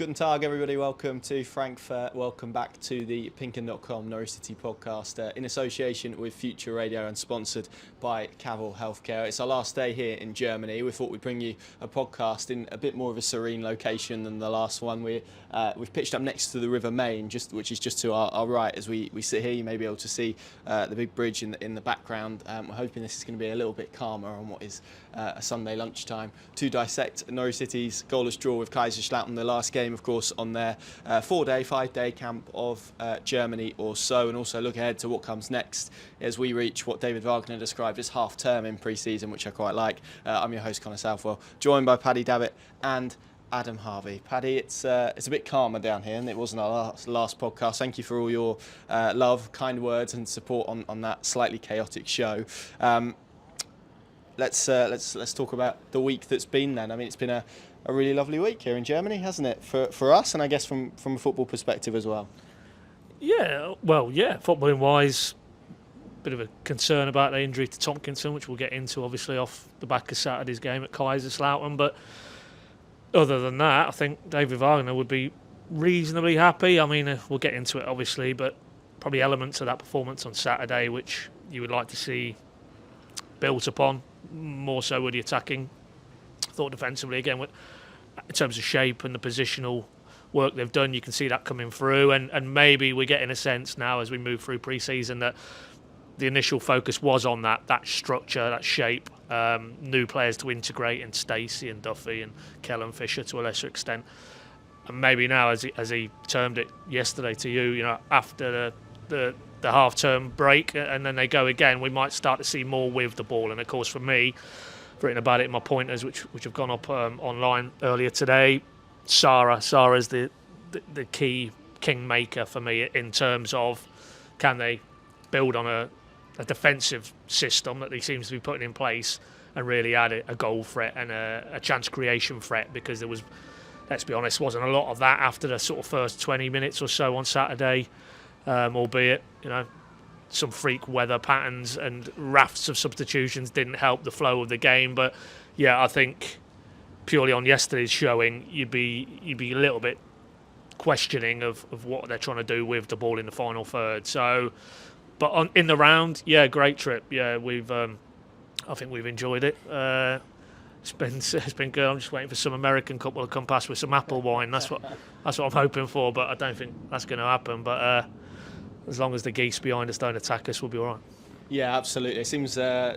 Guten Tag, everybody. Welcome to Frankfurt. Welcome back to the PinkUn.com Norwich City podcast in association with Future Radio and sponsored by Cavill Healthcare. It's our last day here in Germany. We thought we'd bring you a podcast in a bit more of a serene location than the last one. We've pitched up next to the River Main, which is just to our right as we sit here. You may be able to see the big bridge in the background. We're hoping this is going to be a little bit calmer on what is a Sunday lunchtime to dissect Norwich City's goalless draw with Kaiserslautern, the last game, of course, on their 5-day camp of Germany or so, and also look ahead to what comes next as we reach what David Wagner described as half-term in pre-season, which I quite like. I'm your host, Connor Southwell, joined by Paddy, Davitt and Adam Harvey. Paddy, it's a bit calmer down here, and it wasn't our last podcast. Thank you for all your love, kind words and support on that slightly chaotic show. Let's talk about the week that's been then. I mean, it's been a really lovely week here in Germany, hasn't it, for us, and I guess from a football perspective as well. Yeah, well, yeah, footballing wise, bit of a concern about the injury to Tompkinson, which we'll get into obviously off the back of Saturday's game at Kaiserslautern, but other than that, I think David Wagner would be reasonably happy. I mean, we'll get into it obviously, but probably elements of that performance on Saturday which you would like to see built upon, more so with the attacking. I thought defensively, again, in terms of shape and the positional work they've done, you can see that coming through, and maybe we're getting a sense now as we move through pre-season that the initial focus was on that structure, that shape, new players to integrate in Stacey and Duffy and Kellen Fisher to a lesser extent. And maybe now, as he termed it yesterday to you, after the half-term break and then they go again, we might start to see more with the ball. And of course, for me, I've written about it in my pointers, which have gone up online earlier today. Sarah's the key kingmaker for me in terms of can they build on a defensive system that he seems to be putting in place and really add a goal threat and a chance creation threat, because there was, let's be honest, wasn't a lot of that after the sort of first 20 minutes or so on Saturday, albeit some freak weather patterns and rafts of substitutions didn't help the flow of the game. But yeah, I think purely on yesterday's showing, you'd be a little bit questioning of what they're trying to do with the ball in the final third. So, but in the round, yeah, great trip. Yeah, I think we've enjoyed it. It's been good. I'm just waiting for some American couple to come past with some apple wine. That's what I'm hoping for, but I don't think that's going to happen. But as long as the geese behind us don't attack us, we'll be all right. Yeah, absolutely. It seems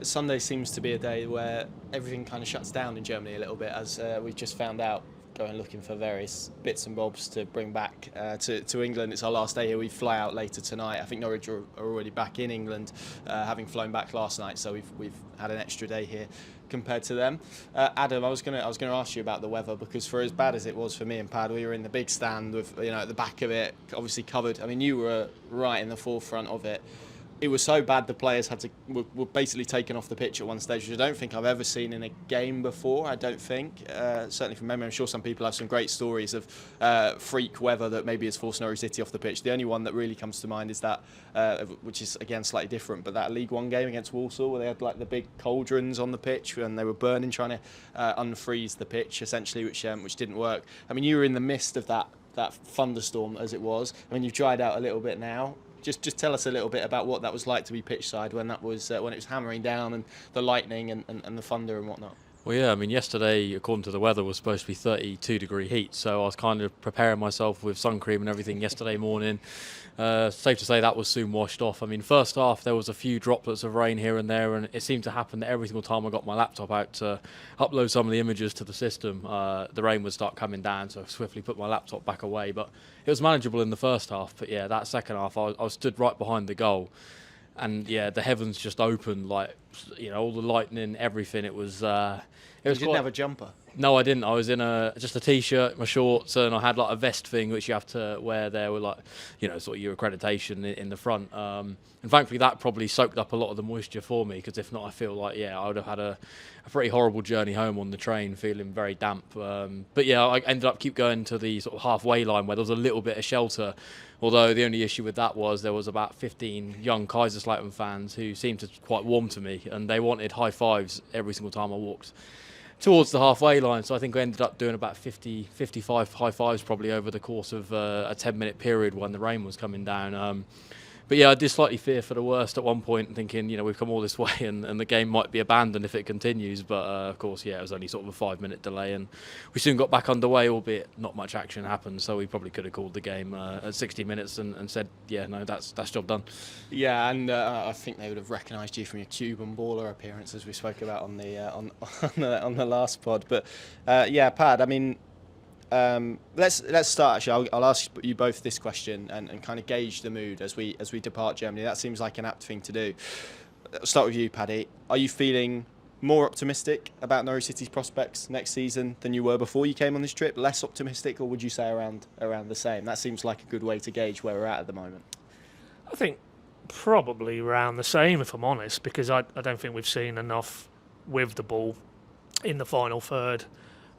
Sunday seems to be a day where everything kind of shuts down in Germany a little bit, as we've just found out, going looking for various bits and bobs to bring back to England. It's our last day here. We fly out later tonight. I think Norwich are already back in England, having flown back last night, so we've had an extra day here compared to them. Adam, I was gonna ask you about the weather, because for as bad as it was for me and Pad, we were in the big stand with at the back of it, obviously covered. I mean, you were right in the forefront of it. It was so bad the players were basically taken off the pitch at one stage, which I don't think I've ever seen in a game before. I don't think, certainly from memory. I'm sure some people have some great stories of freak weather that maybe has forced Norwich City off the pitch. The only one that really comes to mind is that, which is again slightly different, but that League One game against Walsall, where they had like the big cauldrons on the pitch and they were burning, trying to unfreeze the pitch essentially, which didn't work. I mean, you were in the midst of that thunderstorm as it was. I mean, you've dried out a little bit now. Just tell us a little bit about what that was like to be pitch side when it was hammering down, and the lightning and the thunder and whatnot. Well, yeah, I mean, yesterday, according to the weather, was supposed to be 32-degree heat, so I was kind of preparing myself with sun cream and everything yesterday morning. Safe to say that was soon washed off. I mean, first half, there was a few droplets of rain here and there, and it seemed to happen that every single time I got my laptop out to upload some of the images to the system, the rain would start coming down, so I swiftly put my laptop back away. But it was manageable in the first half, but yeah, that second half, I was stood right behind the goal. And yeah, the heavens just opened, like, all the lightning, everything. It was. You didn't have a jumper? No, I didn't. I was in just a t-shirt, my shorts, and I had like a vest thing which you have to wear there with like, sort of your accreditation in the front. And thankfully that probably soaked up a lot of the moisture for me, because if not, I feel like I would have had a pretty horrible journey home on the train, feeling very damp. But yeah, I ended up keep going to the sort of halfway line where there was a little bit of shelter. Although the only issue with that was there was about 15 young Kaiserslautern fans who seemed to quite warm to me, and they wanted high fives every single time I walked towards the halfway line. So I think we ended up doing about 50, 55 high fives probably over the course of a 10-minute period when the rain was coming down. But yeah, I did slightly fear for the worst at one point, thinking, we've come all this way and the game might be abandoned if it continues. But of course, it was only sort of a 5-minute delay, and we soon got back underway, albeit not much action happened. So we probably could have called the game at 60 minutes and said, yeah, no, that's job done. Yeah, and I think they would have recognised you from your Cuban baller appearance, as we spoke about on the last pod. But yeah, Pad, I mean, let's start. Actually, I'll ask you both this question and kind of gauge the mood as we depart Germany. That seems like an apt thing to do. I'll start with you, Paddy. Are you feeling more optimistic about Norwich City's prospects next season than you were before you came on this trip? Less optimistic, or would you say around the same? That seems like a good way to gauge where we're at the moment. I think probably around the same, if I'm honest, because I don't think we've seen enough with the ball in the final third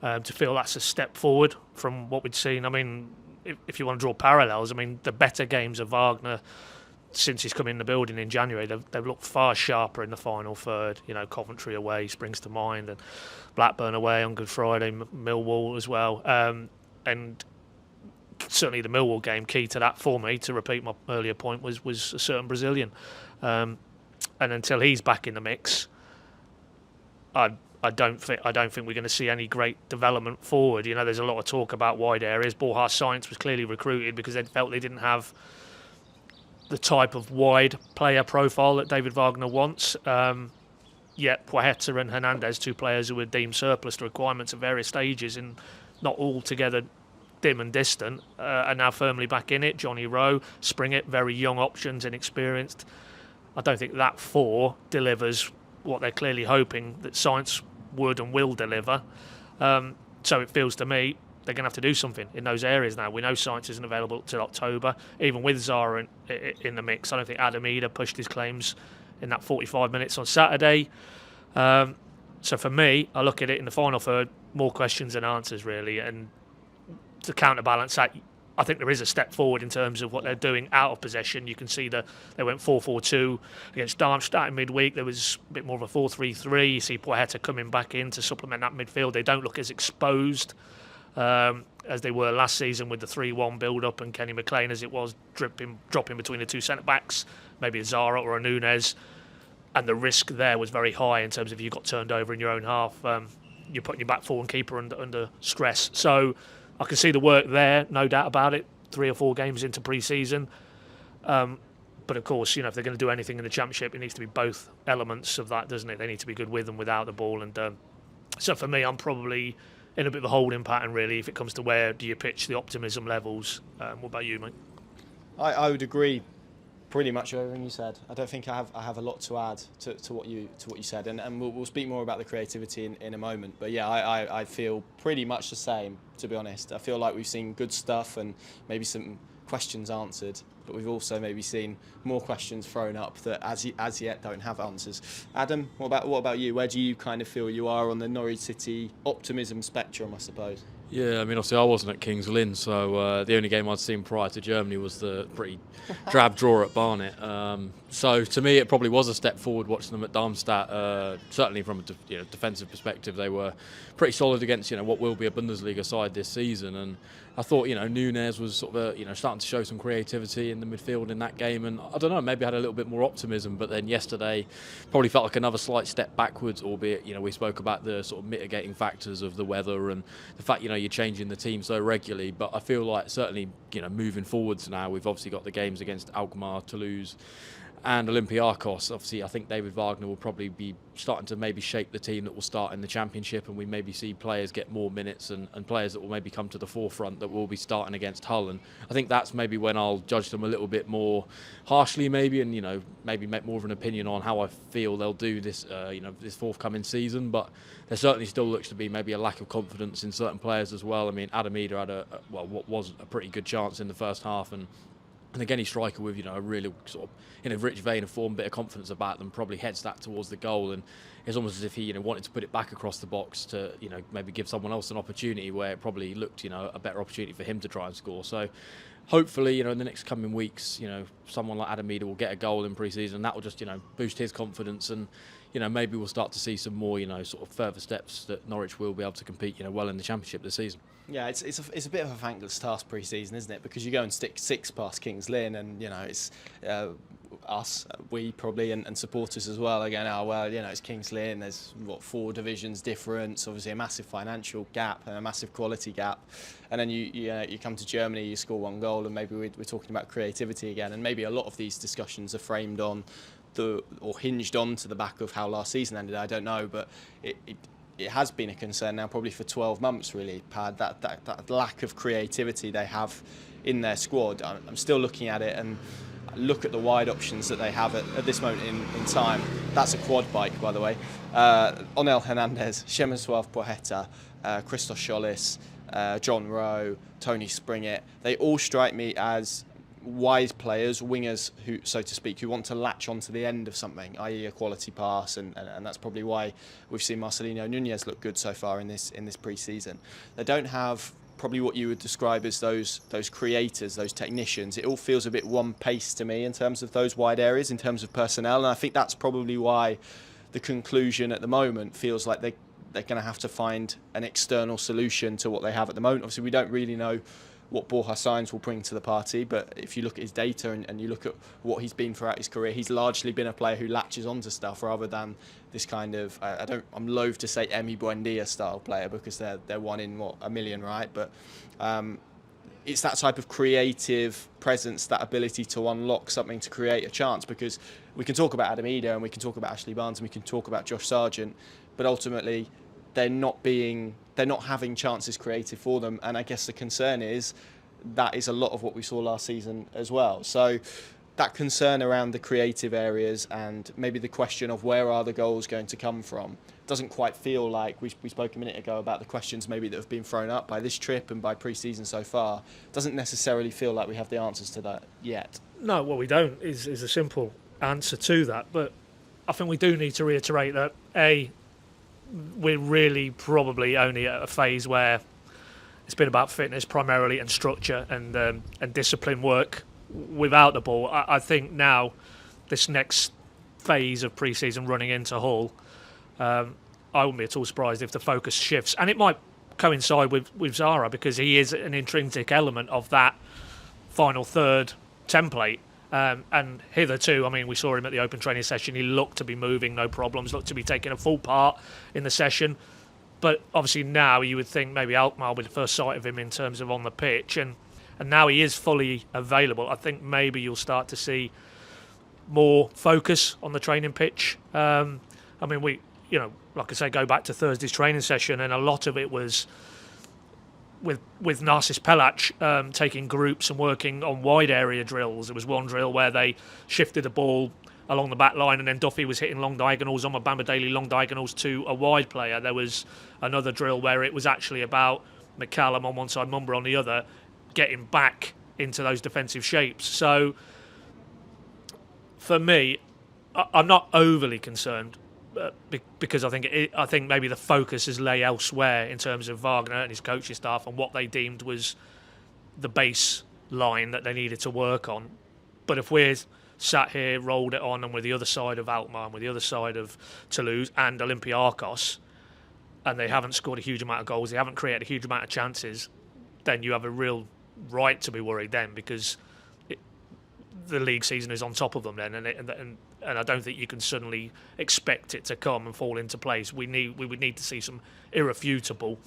to feel that's a step forward from what we'd seen. I mean, if you want to draw parallels, I mean, the better games of Wagner since he's come in the building in January, they've looked far sharper in the final third. Coventry away springs to mind, and Blackburn away on Good Friday, Millwall as well. And certainly the Millwall game, key to that for me, to repeat my earlier point, was a certain Brazilian. And until he's back in the mix, I don't think we're going to see any great development forward. There's a lot of talk about wide areas. Borja Sainz was clearly recruited because they felt they didn't have the type of wide player profile that David Wagner wants. Yet Poeta and Hernandez, two players who were deemed surplus to requirements at various stages and not altogether dim and distant, are now firmly back in it. Johnny Rowe, Springett, very young options, inexperienced. I don't think that four delivers what they're clearly hoping that Sainz would and will deliver. So it feels to me they're going to have to do something in those areas now. We know Sainz isn't available till October. Even with Zara in the mix, I don't think Adamida pushed his claims in that 45 minutes on Saturday. So for me, I look at it in the final third, more questions than answers, really. And to counterbalance that, I think there is a step forward in terms of what they're doing out of possession. You can see that they went 4-4-2 against Darmstadt in midweek. There was a bit more of a 4-3-3. You see Poeta coming back in to supplement that midfield. They don't look as exposed as they were last season with the 3-1 build-up and Kenny McLean as it was dropping between the two centre-backs, maybe a Zara or a Nunes. And the risk there was very high in terms of if you got turned over in your own half, you're putting your back four and keeper under stress. So I can see the work there, no doubt about it, 3 or 4 games into pre-season. But of course, if they're going to do anything in the Championship, it needs to be both elements of that, doesn't it? They need to be good with and without the ball. And so for me, I'm probably in a bit of a holding pattern, really, if it comes to where do you pitch the optimism levels. What about you, mate? I would agree pretty much with everything you said. I don't think I have a lot to add to what you said, and we'll speak more about the creativity in a moment. But yeah, I feel pretty much the same, to be honest. I feel like we've seen good stuff and maybe some questions answered, but we've also maybe seen more questions thrown up that as yet don't have answers. Adam, what about you? Where do you kind of feel you are on the Norwich City optimism spectrum, I suppose? Yeah, I mean, obviously I wasn't at Kings Lynn, so the only game I'd seen prior to Germany was the pretty drab draw at Barnet. So to me, it probably was a step forward watching them at Darmstadt. Certainly from a defensive perspective, they were pretty solid against what will be a Bundesliga side this season. And I thought Nunes was sort of starting to show some creativity in the midfield in that game, and I don't know, maybe had a little bit more optimism. But then yesterday, probably felt like another slight step backwards. Albeit we spoke about the sort of mitigating factors of the weather and the fact you're changing the team so regularly. But I feel like certainly moving forwards now, we've obviously got the games against Alkmaar, Toulouse and Olympiacos. Obviously, I think David Wagner will probably be starting to maybe shape the team that will start in the Championship, and we maybe see players get more minutes and players that will maybe come to the forefront that will be starting against Hull. And I think that's maybe when I'll judge them a little bit more harshly, maybe, and maybe make more of an opinion on how I feel they'll do this, this forthcoming season. But there certainly still looks to be maybe a lack of confidence in certain players as well. I mean, Adamida had what was a pretty good chance in the first half, and again, he's striker with a really sort of in a rich vein of form, bit of confidence about them, probably heads that towards the goal, and it's almost as if he wanted to put it back across the box to maybe give someone else an opportunity where it probably looked a better opportunity for him to try and score. So hopefully in the next coming weeks someone like Adamida will get a goal in pre-season, and that will just boost his confidence. And maybe we'll start to see some more, sort of further steps that Norwich will be able to compete, well in the Championship this season. Yeah, it's a bit of a thankless task pre-season, isn't it? Because you go and stick 6 past Kings Lynn, and it's we probably and supporters as well are going, oh well, it's Kings Lynn. There's 4 divisions difference, obviously a massive financial gap and a massive quality gap, and then you come to Germany, you score 1 goal, and maybe we're talking about creativity again, and maybe a lot of these discussions are framed on or hinged on to the back of how last season ended. I don't know, but it has been a concern now probably for 12 months really, Pad, that lack of creativity they have in their squad. I'm still looking at it and look at the wide options that they have at this moment in time. That's a quad bike, by the way. Onel Hernandez, Przemysław Pocheta, Christos Schollis, John Rowe, Tony Springett. They all strike me as wise players, wingers, who, so to speak, who want to latch onto the end of something, i.e. a quality pass, and that's probably why we've seen Marcelino Núñez look good so far in this pre-season. They don't have probably what you would describe as those creators, those technicians. It all feels a bit one pace to me in terms of those wide areas, in terms of personnel, and I think that's probably why the conclusion at the moment feels like they're going to have to find an external solution to what they have at the moment. Obviously, we don't really know what Borja Sainz will bring to the party, but if you look at his data and you look at what he's been throughout his career, he's largely been a player who latches onto stuff rather than this kind of I'm loath to say Emi Buendia style player, because they're 1 in a million, right? But it's that type of creative presence, that ability to unlock something, to create a chance, because we can talk about Adam Eder and we can talk about Ashley Barnes and we can talk about Josh Sargent, but ultimately they're not having chances created for them, and I guess the concern is that is a lot of what we saw last season as well. So that concern around the creative areas and maybe the question of where are the goals going to come from doesn't quite feel like we spoke a minute ago about the questions maybe that have been thrown up by this trip and by pre-season so far. Doesn't necessarily feel like we have the answers to that yet. No, what we don't is a simple answer to that, but I think we do need to reiterate that we're really probably only at a phase where it's been about fitness primarily and structure and discipline work without the ball. I think now this next phase of pre-season running into Hull, I wouldn't be at all surprised if the focus shifts, and it might coincide with Zara, because he is an intrinsic element of that final third template. And hitherto, I mean, we saw him at the open training session. He looked to be moving, no problems, looked to be taking a full part in the session. But obviously now you would think maybe Alkmaar with the first sight of him in terms of on the pitch. And now he is fully available. I think maybe you'll start to see more focus on the training pitch. I mean, we, like I say, go back to Thursday's training session, and a lot of it was with Narcis Pelac taking groups and working on wide area drills. There was one drill where they shifted the ball along the back line, and then Duffy was hitting long diagonals on Bamba Daly, long diagonals to a wide player. There was another drill where it was actually about McCallum on one side, Mumba on the other, getting back into those defensive shapes. So for me, I'm not overly concerned, because I think maybe the focus is lay elsewhere in terms of Wagner and his coaching staff and what they deemed was the base line that they needed to work on. But if we're sat here, rolled it on, and we're the other side of Alkmaar, and we're the other side of Toulouse and Olympiacos, and they haven't scored a huge amount of goals, they haven't created a huge amount of chances, then you have a real right to be worried then, because the league season is on top of them then, and I don't think you can suddenly expect it to come and fall into place. We would need to see some irrefutable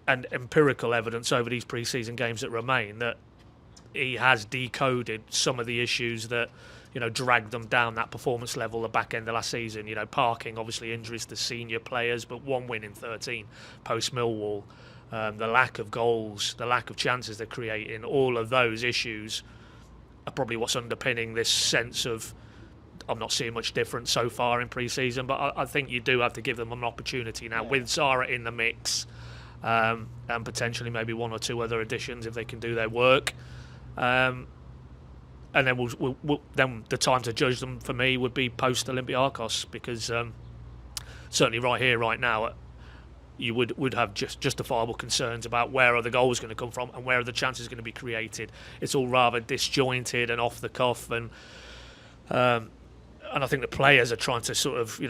and empirical evidence over these pre-season games that remain that he has decoded some of the issues that dragged them down that performance level the back end of last season. Parking, obviously injuries to senior players, but 1 win in 13 post Millwall, the lack of goals, the lack of chances they're creating, all of those issues are probably what's underpinning this sense of I'm not seeing much difference so far in pre-season, but I think you do have to give them an opportunity now with Zara in the mix, and potentially maybe 1 or 2 other additions if they can do their work. And then then the time to judge them for me would be post Olympiacos, because certainly right here, right now, you would have justifiable concerns about where are the goals going to come from and where are the chances going to be created. It's all rather disjointed and off the cuff, and and I think the players are trying to sort of,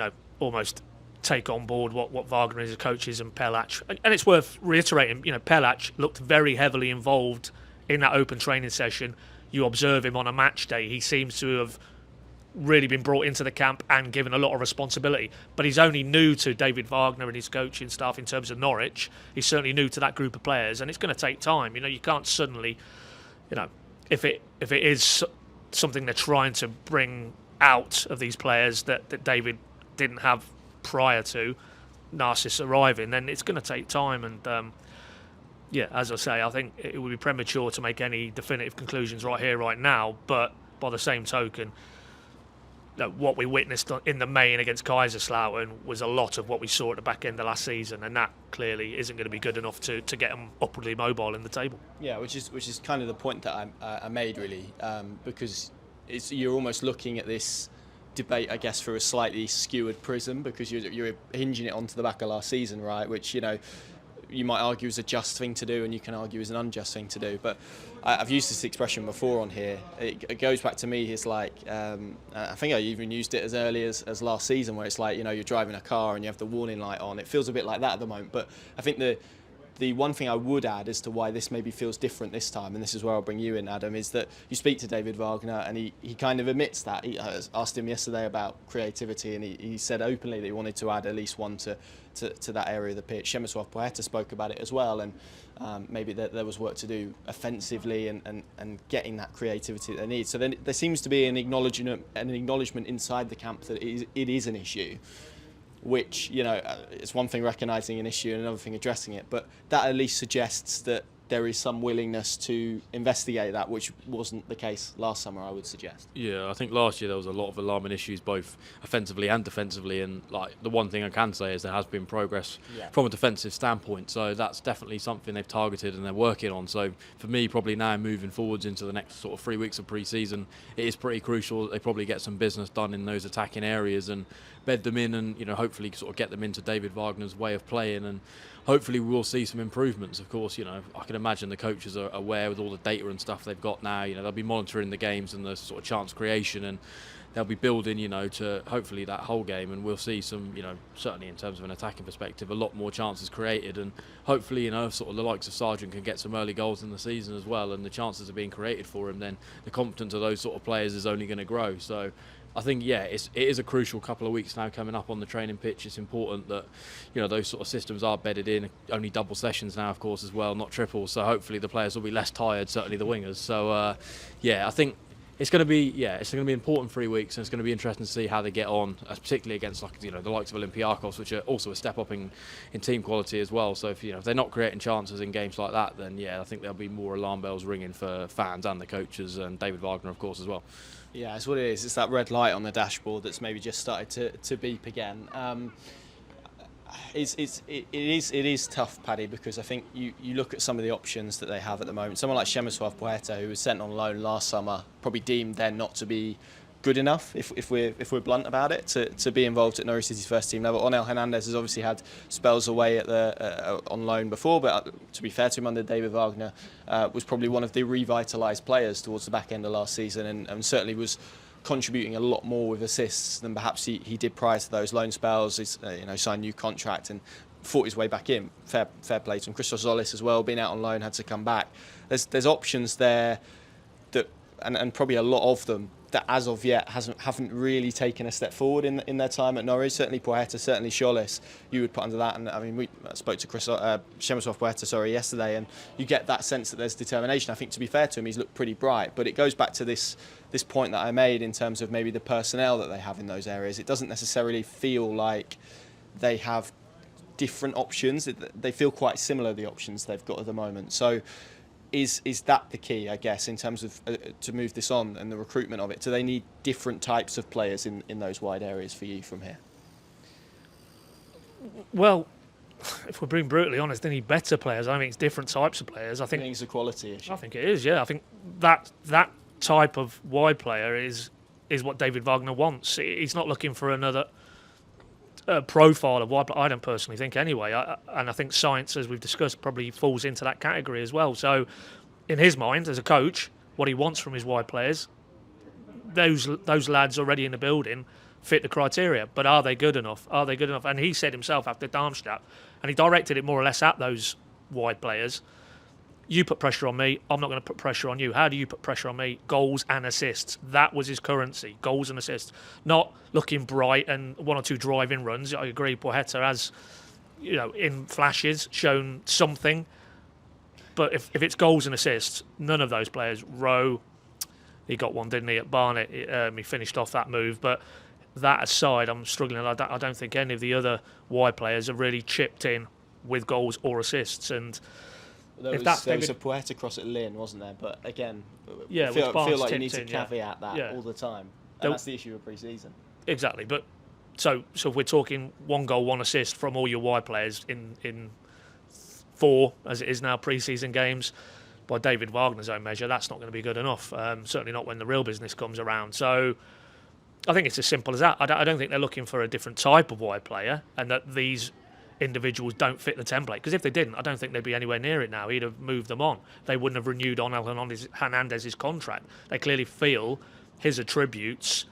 almost take on board what Wagner is as a coach is and Pelach. And it's worth reiterating, Pelach looked very heavily involved in that open training session. You observe him on a match day, he seems to have really been brought into the camp and given a lot of responsibility. But he's only new to David Wagner and his coaching staff in terms of Norwich. He's certainly new to that group of players, and it's going to take time. You can't suddenly, if it is something they're trying to bring out of these players that David didn't have prior to Narcissus arriving, then it's going to take time. And as I say, I think it would be premature to make any definitive conclusions right here, right now. But by the same token, what we witnessed in the main against Kaiserslautern was a lot of what we saw at the back end of last season, and that clearly isn't going to be good enough to get them upwardly mobile in the table. Yeah, which is kind of the point that I made really, because you're almost looking at this debate, I guess, through a slightly skewered prism, because you're hinging it onto the back of last season, right? Which you might argue is a just thing to do, and you can argue is an unjust thing to do. But I've used this expression before on here. It goes back to me. It's like I think I even used it as early as last season, where it's like you're driving a car and you have the warning light on. It feels a bit like that at the moment. But I think the one thing I would add as to why this maybe feels different this time, and this is where I'll bring you in, Adam, is that you speak to David Wagner and he kind of admits that. I asked him yesterday about creativity, and he said openly that he wanted to add at least one to that area of the pitch. Poeta spoke about it as well, and maybe there was work to do offensively and getting that creativity that they need. So then there seems to be an acknowledgement inside the camp that it is an issue, which, it's one thing recognising an issue and another thing addressing it, but that at least suggests that there is some willingness to investigate that, which wasn't the case last summer, I would suggest. Yeah, I think last year there was a lot of alarming issues, both offensively and defensively, and the one thing I can say is there has been progress from a defensive standpoint, so that's definitely something they've targeted and they're working on. So for me, probably now moving forwards into the next sort of 3 weeks of pre-season, it is pretty crucial that they probably get some business done in those attacking areas and bed them in, and hopefully sort of get them into David Wagner's way of playing, and hopefully we will see some improvements. Of course, I can imagine the coaches are aware with all the data and stuff they've got now. They'll be monitoring the games and the sort of chance creation, and they'll be building, to hopefully that whole game, and we'll see some, certainly in terms of an attacking perspective, a lot more chances created, and hopefully, sort of the likes of Sargent can get some early goals in the season as well, and the chances are being created for him, then the confidence of those sort of players is only going to grow. So I think, it is a crucial couple of weeks now coming up on the training pitch. It's important that, those sort of systems are bedded in. Only double sessions now, of course, as well, not triple. So hopefully the players will be less tired, certainly the wingers. So, I think it's going to be important 3 weeks, and it's going to be interesting to see how they get on, particularly against the likes of Olympiacos, which are also a step up in team quality as well. So if they're not creating chances in games like that, then I think there'll be more alarm bells ringing for fans and the coaches, and David Wagner, of course, as well. Yeah, it's what it is. It's that red light on the dashboard that's maybe just started to beep again. It is tough, Paddy, because I think you look at some of the options that they have at the moment. Someone like Poeta, who was sent on loan last summer, probably deemed then not to be good enough, if we're blunt about it, to be involved at Norwich City's first team level. Onel Hernandez has obviously had spells away at on loan before, but to be fair to him, under David Wagner, was probably one of the revitalised players towards the back end of last season, and certainly was contributing a lot more with assists than perhaps he did prior to those loan spells. He's signed a new contract and fought his way back in. Fair play to him. Christos Zolis as well, being out on loan, had to come back. There's options there that, and probably a lot of them, that as of yet haven't really taken a step forward in their time at Norwich. Certainly Poeta, certainly Scholes, you would put under that. And I mean, we spoke to Poeta yesterday, and you get that sense that there's determination. I think, to be fair to him, he's looked pretty bright. But it goes back to this point that I made in terms of maybe the personnel that they have in those areas. It doesn't necessarily feel like they have different options. They feel quite similar, the options they've got at the moment. So is that the key, I guess, in terms of to move this on and the recruitment of it? Do they need different types of players in those wide areas for you from here? Well, if we're being brutally honest, they need better players. I think it's different types of players. I think it's a quality issue. I think it is, yeah. I think that type of wide player is what David Wagner wants. He's not looking for another profile of wide player, I don't personally think, anyway. And I think Science, as we've discussed, probably falls into that category as well. So in his mind, as a coach, what he wants from his wide players, those lads already in the building fit the criteria, but are they good enough? Are they good enough? And he said himself after Darmstadt, and he directed it more or less at those wide players. You put pressure on me, I'm not going to put pressure on you. How do you put pressure on me? Goals and assists. That was his currency, goals and assists. Not looking bright and 1 or 2 driving runs. I agree, Poeta has, in flashes, shown something. But if it's goals and assists, none of those players. Rowe, he got one, didn't he, at Barnet? He finished off that move. But that aside, I'm struggling. I don't think any of the other wide players have really chipped in with goals or assists. And there was a Poeta cross at Lynn, wasn't there? But again, yeah, I feel like you need to caveat that all the time. And that's the issue of pre-season. Exactly. But so if we're talking 1 goal, 1 assist from all your wide players in 4, as it is now, pre-season games, by David Wagner's own measure, that's not going to be good enough. Certainly not when the real business comes around. So I think it's as simple as that. I don't think they're looking for a different type of wide player, and that these individuals don't fit the template. Because if they didn't, I don't think they'd be anywhere near it now. He'd have moved them on. They wouldn't have renewed on Hernandez's contract. They clearly feel his attributes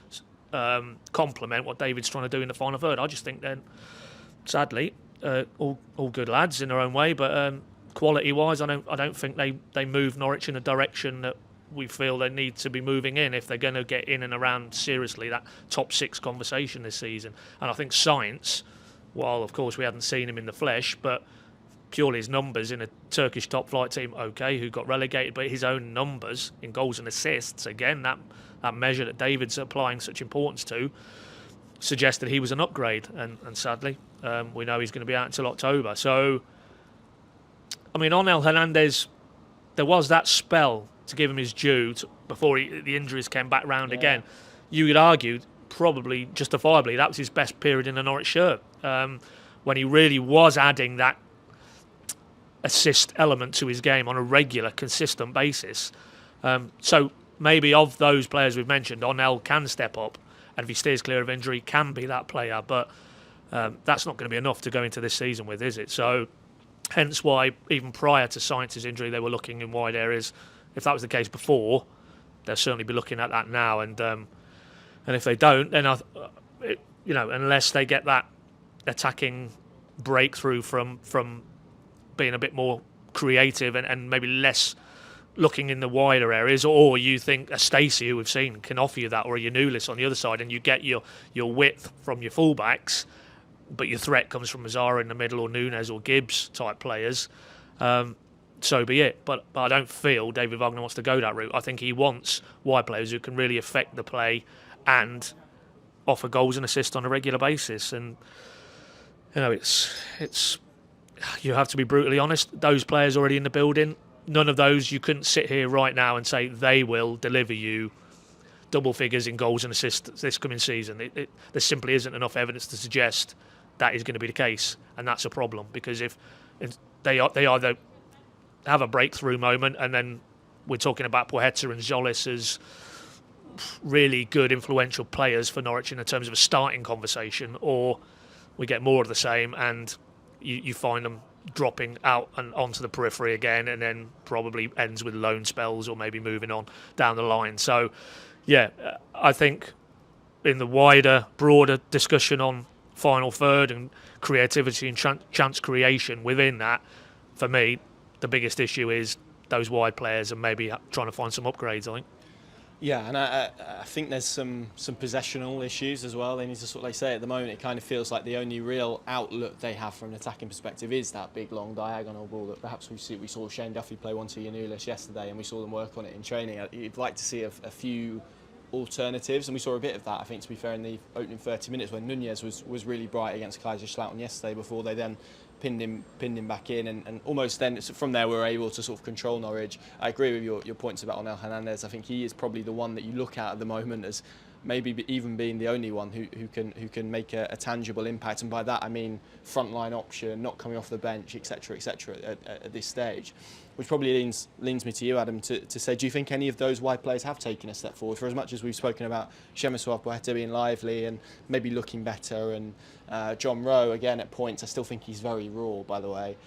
complement what David's trying to do in the final third. I just think they're, sadly, all good lads in their own way, but quality-wise, I don't think they move Norwich in a direction that we feel they need to be moving in if they're going to get in and around seriously that top 6 conversation this season. And I think Sainz, while of course we hadn't seen him in the flesh, but purely his numbers in a Turkish top flight team, okay, who got relegated, but his own numbers in goals and assists, again, that measure that David's applying such importance to, suggested he was an upgrade. And sadly, we know he's going to be out until October. So, I mean, Onel Hernandez, there was that spell, to give him his due, before the injuries came back round again. You could argue, probably justifiably, that was his best period in the Norwich shirt, when he really was adding that assist element to his game on a regular, consistent basis. So maybe of those players we've mentioned, Onel can step up, and if he stays clear of injury, can be that player. But that's not going to be enough to go into this season with, is it? So hence why, even prior to Sainz's injury, they were looking in wide areas. If that was the case before, they'll certainly be looking at that now. And if they don't, then unless they get that attacking breakthrough from being a bit more creative and maybe less looking in the wider areas, or you think a Stacey, who we've seen, can offer you that, or a Yanulis on the other side, and you get your width from your fullbacks, but your threat comes from Mazzara in the middle, or Nunes or Gibbs type players, so be it. But I don't feel David Wagner wants to go that route. I think he wants wide players who can really affect the play and offer goals and assists on a regular basis. And it's you have to be brutally honest. Those players already in the building, none of those, you couldn't sit here right now and say they will deliver you double figures in goals and assists this coming season. There simply isn't enough evidence to suggest that is going to be the case, and that's a problem. Because if they either have a breakthrough moment, and then we're talking about Poeta and Jolis as really good, influential players for Norwich in terms of a starting conversation, or we get more of the same and you find them dropping out and onto the periphery again, and then probably ends with loan spells or maybe moving on down the line. So, yeah, I think in the wider, broader discussion on final third and creativity and chance creation within that, for me, the biggest issue is those wide players and maybe trying to find some upgrades, I think. Yeah, and I think there's some possessional issues as well. They need to sort of, like say, at the moment, it kind of feels like the only real outlook they have from an attacking perspective is that big, long diagonal ball that perhaps we saw Shane Duffy play one to Yanulis yesterday, and we saw them work on it in training. You'd like to see a few alternatives, and we saw a bit of that, I think, to be fair, in the opening 30 minutes when Nunez was really bright against Kaiserslautern yesterday, before they then pinned him back in, and almost then from there we were able to sort of control Norwich. I agree with your points about Onel Hernandez. I think he is probably the one that you look at the moment as maybe even being the only one who can make a tangible impact, and by that I mean frontline option, not coming off the bench, etc. At this stage, which probably leans me to you, Adam, to say, do you think any of those wide players have taken a step forward? For as much as we've spoken about Przemysław Poeta being lively and maybe looking better, and John Rowe again at points, I still think he's very raw, by the way.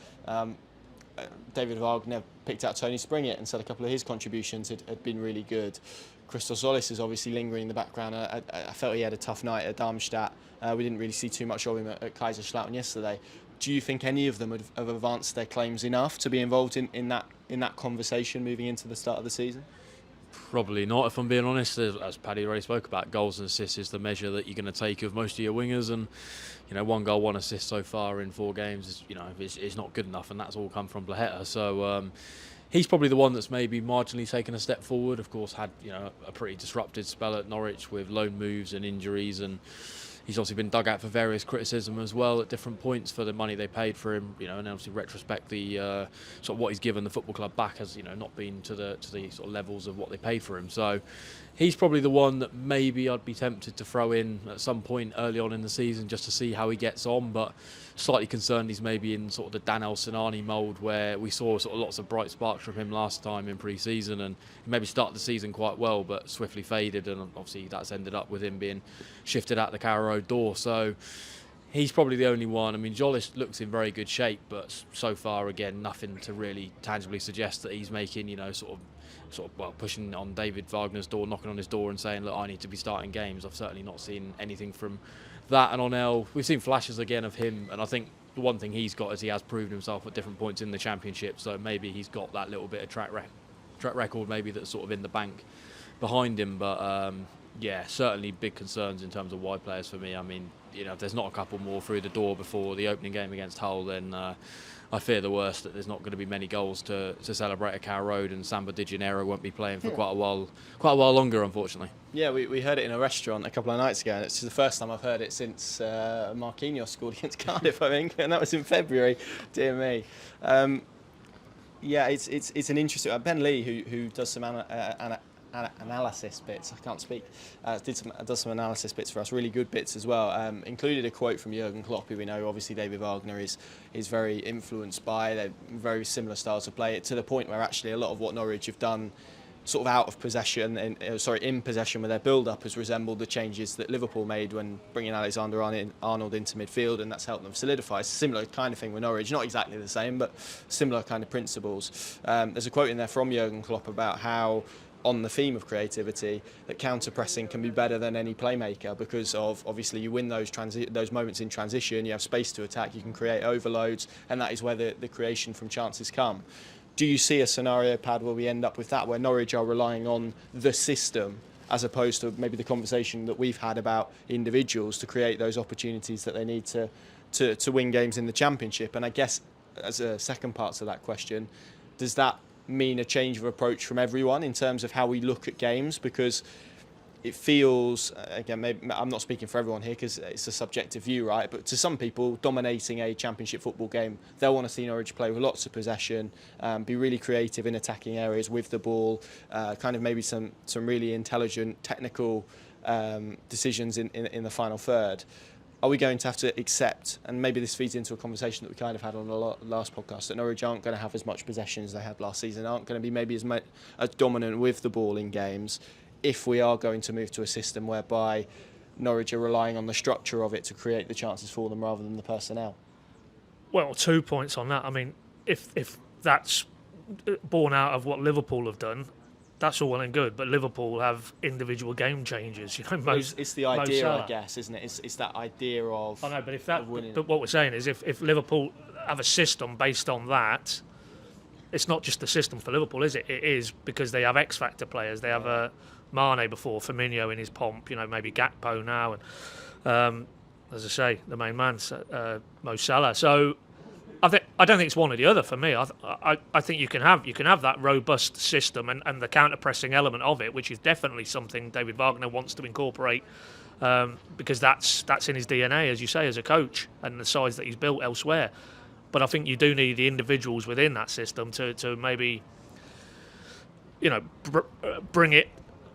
David Wagner picked out Tony Springett and said a couple of his contributions had been really good. Christos Zolis is obviously lingering in the background. I felt he had a tough night at Darmstadt. We didn't really see too much of him at Kaiserslautern yesterday. Do you think any of them have advanced their claims enough to be involved in that conversation moving into the start of the season? Probably not, if I'm being honest. As Paddy already spoke about, goals and assists is the measure that you're going to take of most of your wingers, and 1 goal, 1 assist so far in 4 games is not good enough, and that's all come from Blaheta. So he's probably the one that's maybe marginally taken a step forward. Of course, had a pretty disrupted spell at Norwich with loan moves and injuries, and he's obviously been dug out for various criticism as well at different points for the money they paid for him. And obviously retrospect the sort of what he's given the football club back has not been to the sort of levels of what they paid for him. So he's probably the one that maybe I'd be tempted to throw in at some point early on in the season just to see how he gets on. But slightly concerned he's maybe in sort of the Dan El-Sinani mould, where we saw sort of lots of bright sparks from him last time in pre-season, and he maybe started the season quite well but swiftly faded, and obviously that's ended up with him being shifted out the Carrow Road door. So he's probably the only one. I mean, Jolis looks in very good shape, but so far again nothing to really tangibly suggest that he's making sort of pushing on David Wagner's door, knocking on his door and saying, look, I need to be starting games. I've certainly not seen anything from that. And on El, we've seen flashes again of him, and I think the one thing he's got is he has proven himself at different points in the Championship, so maybe he's got that little bit of track record maybe that's sort of in the bank behind him. But certainly big concerns in terms of wide players for me. I mean, if there's not a couple more through the door before the opening game against Hull, then I fear the worst, that there's not going to be many goals to celebrate at Carrow Road, and Samba Di Gennaro won't be playing for quite a while longer, unfortunately. Yeah, we heard it in a restaurant a couple of nights ago, and it's the first time I've heard it since Marquinhos scored against Cardiff, I think, and that was in February. Dear me. It's an interesting. Ben Lee, who does some analysis bits, I can't speak, does some analysis bits for us, really good bits as well, included a quote from Jurgen Klopp, who we know obviously David Wagner is very influenced by. They're very similar styles of play, to the point where actually a lot of what Norwich have done sort of out of possession, in possession with their build-up, has resembled the changes that Liverpool made when bringing Alexander-Arnold into midfield, and that's helped them solidify. It's a similar kind of thing with Norwich, not exactly the same, but similar kind of principles. There's a quote in there from Jurgen Klopp about how, on the theme of creativity, that counter-pressing can be better than any playmaker, because of obviously you win those moments in transition, you have space to attack, you can create overloads, and that is where the creation from chances come. Do you see a scenario, Pad, where we end up with that, where Norwich are relying on the system as opposed to maybe the conversation that we've had about individuals to create those opportunities that they need to win games in the Championship? And I guess as a second part to that question, does that mean a change of approach from everyone in terms of how we look at games? Because it feels, again, maybe I'm not speaking for everyone here because it's a subjective view, right? But to some people, dominating a Championship football game, they'll want to see Norwich play with lots of possession, be really creative in attacking areas with the ball, kind of maybe some really intelligent technical decisions in the final third. Are we going to have to accept, and maybe this feeds into a conversation that we kind of had on the last podcast, that Norwich aren't going to have as much possession as they had last season, aren't going to be maybe as dominant with the ball in games, if we are going to move to a system whereby Norwich are relying on the structure of it to create the chances for them rather than the personnel? Well, 2 points on that. I mean, if that's born out of what Liverpool have done, that's all well and good, but Liverpool have individual game changers. It's the idea, I guess, isn't it? It's that idea of. I know, but but what we're saying is, if Liverpool have a system based on that, it's not just the system for Liverpool, is it? It is because they have X factor players. They have a Mane before, Firmino in his pomp, maybe Gakpo now, and as I say, the main man, Mo Salah. So I don't think it's one or the other for me. I think you can have that robust system and the counter pressing element of it, which is definitely something David Wagner wants to incorporate, because that's in his DNA, as you say, as a coach, and the sides that he's built elsewhere. But I think you do need the individuals within that system to maybe bring it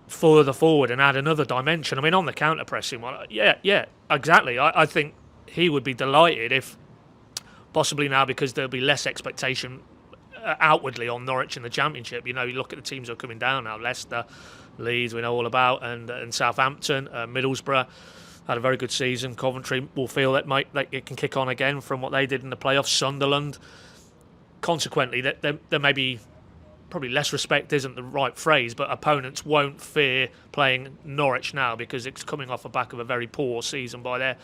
further forward and add another dimension. I mean, on the counter pressing one, yeah, exactly. I think he would be delighted if, possibly now, because there'll be less expectation outwardly on Norwich in the Championship. You look at the teams that are coming down now: Leicester, Leeds, we know all about, and Southampton, Middlesbrough had a very good season. Coventry will feel that it can kick on again from what they did in the playoffs. Sunderland, consequently, that there may be probably less respect isn't the right phrase, but opponents won't fear playing Norwich now because it's coming off the back of a very poor season by their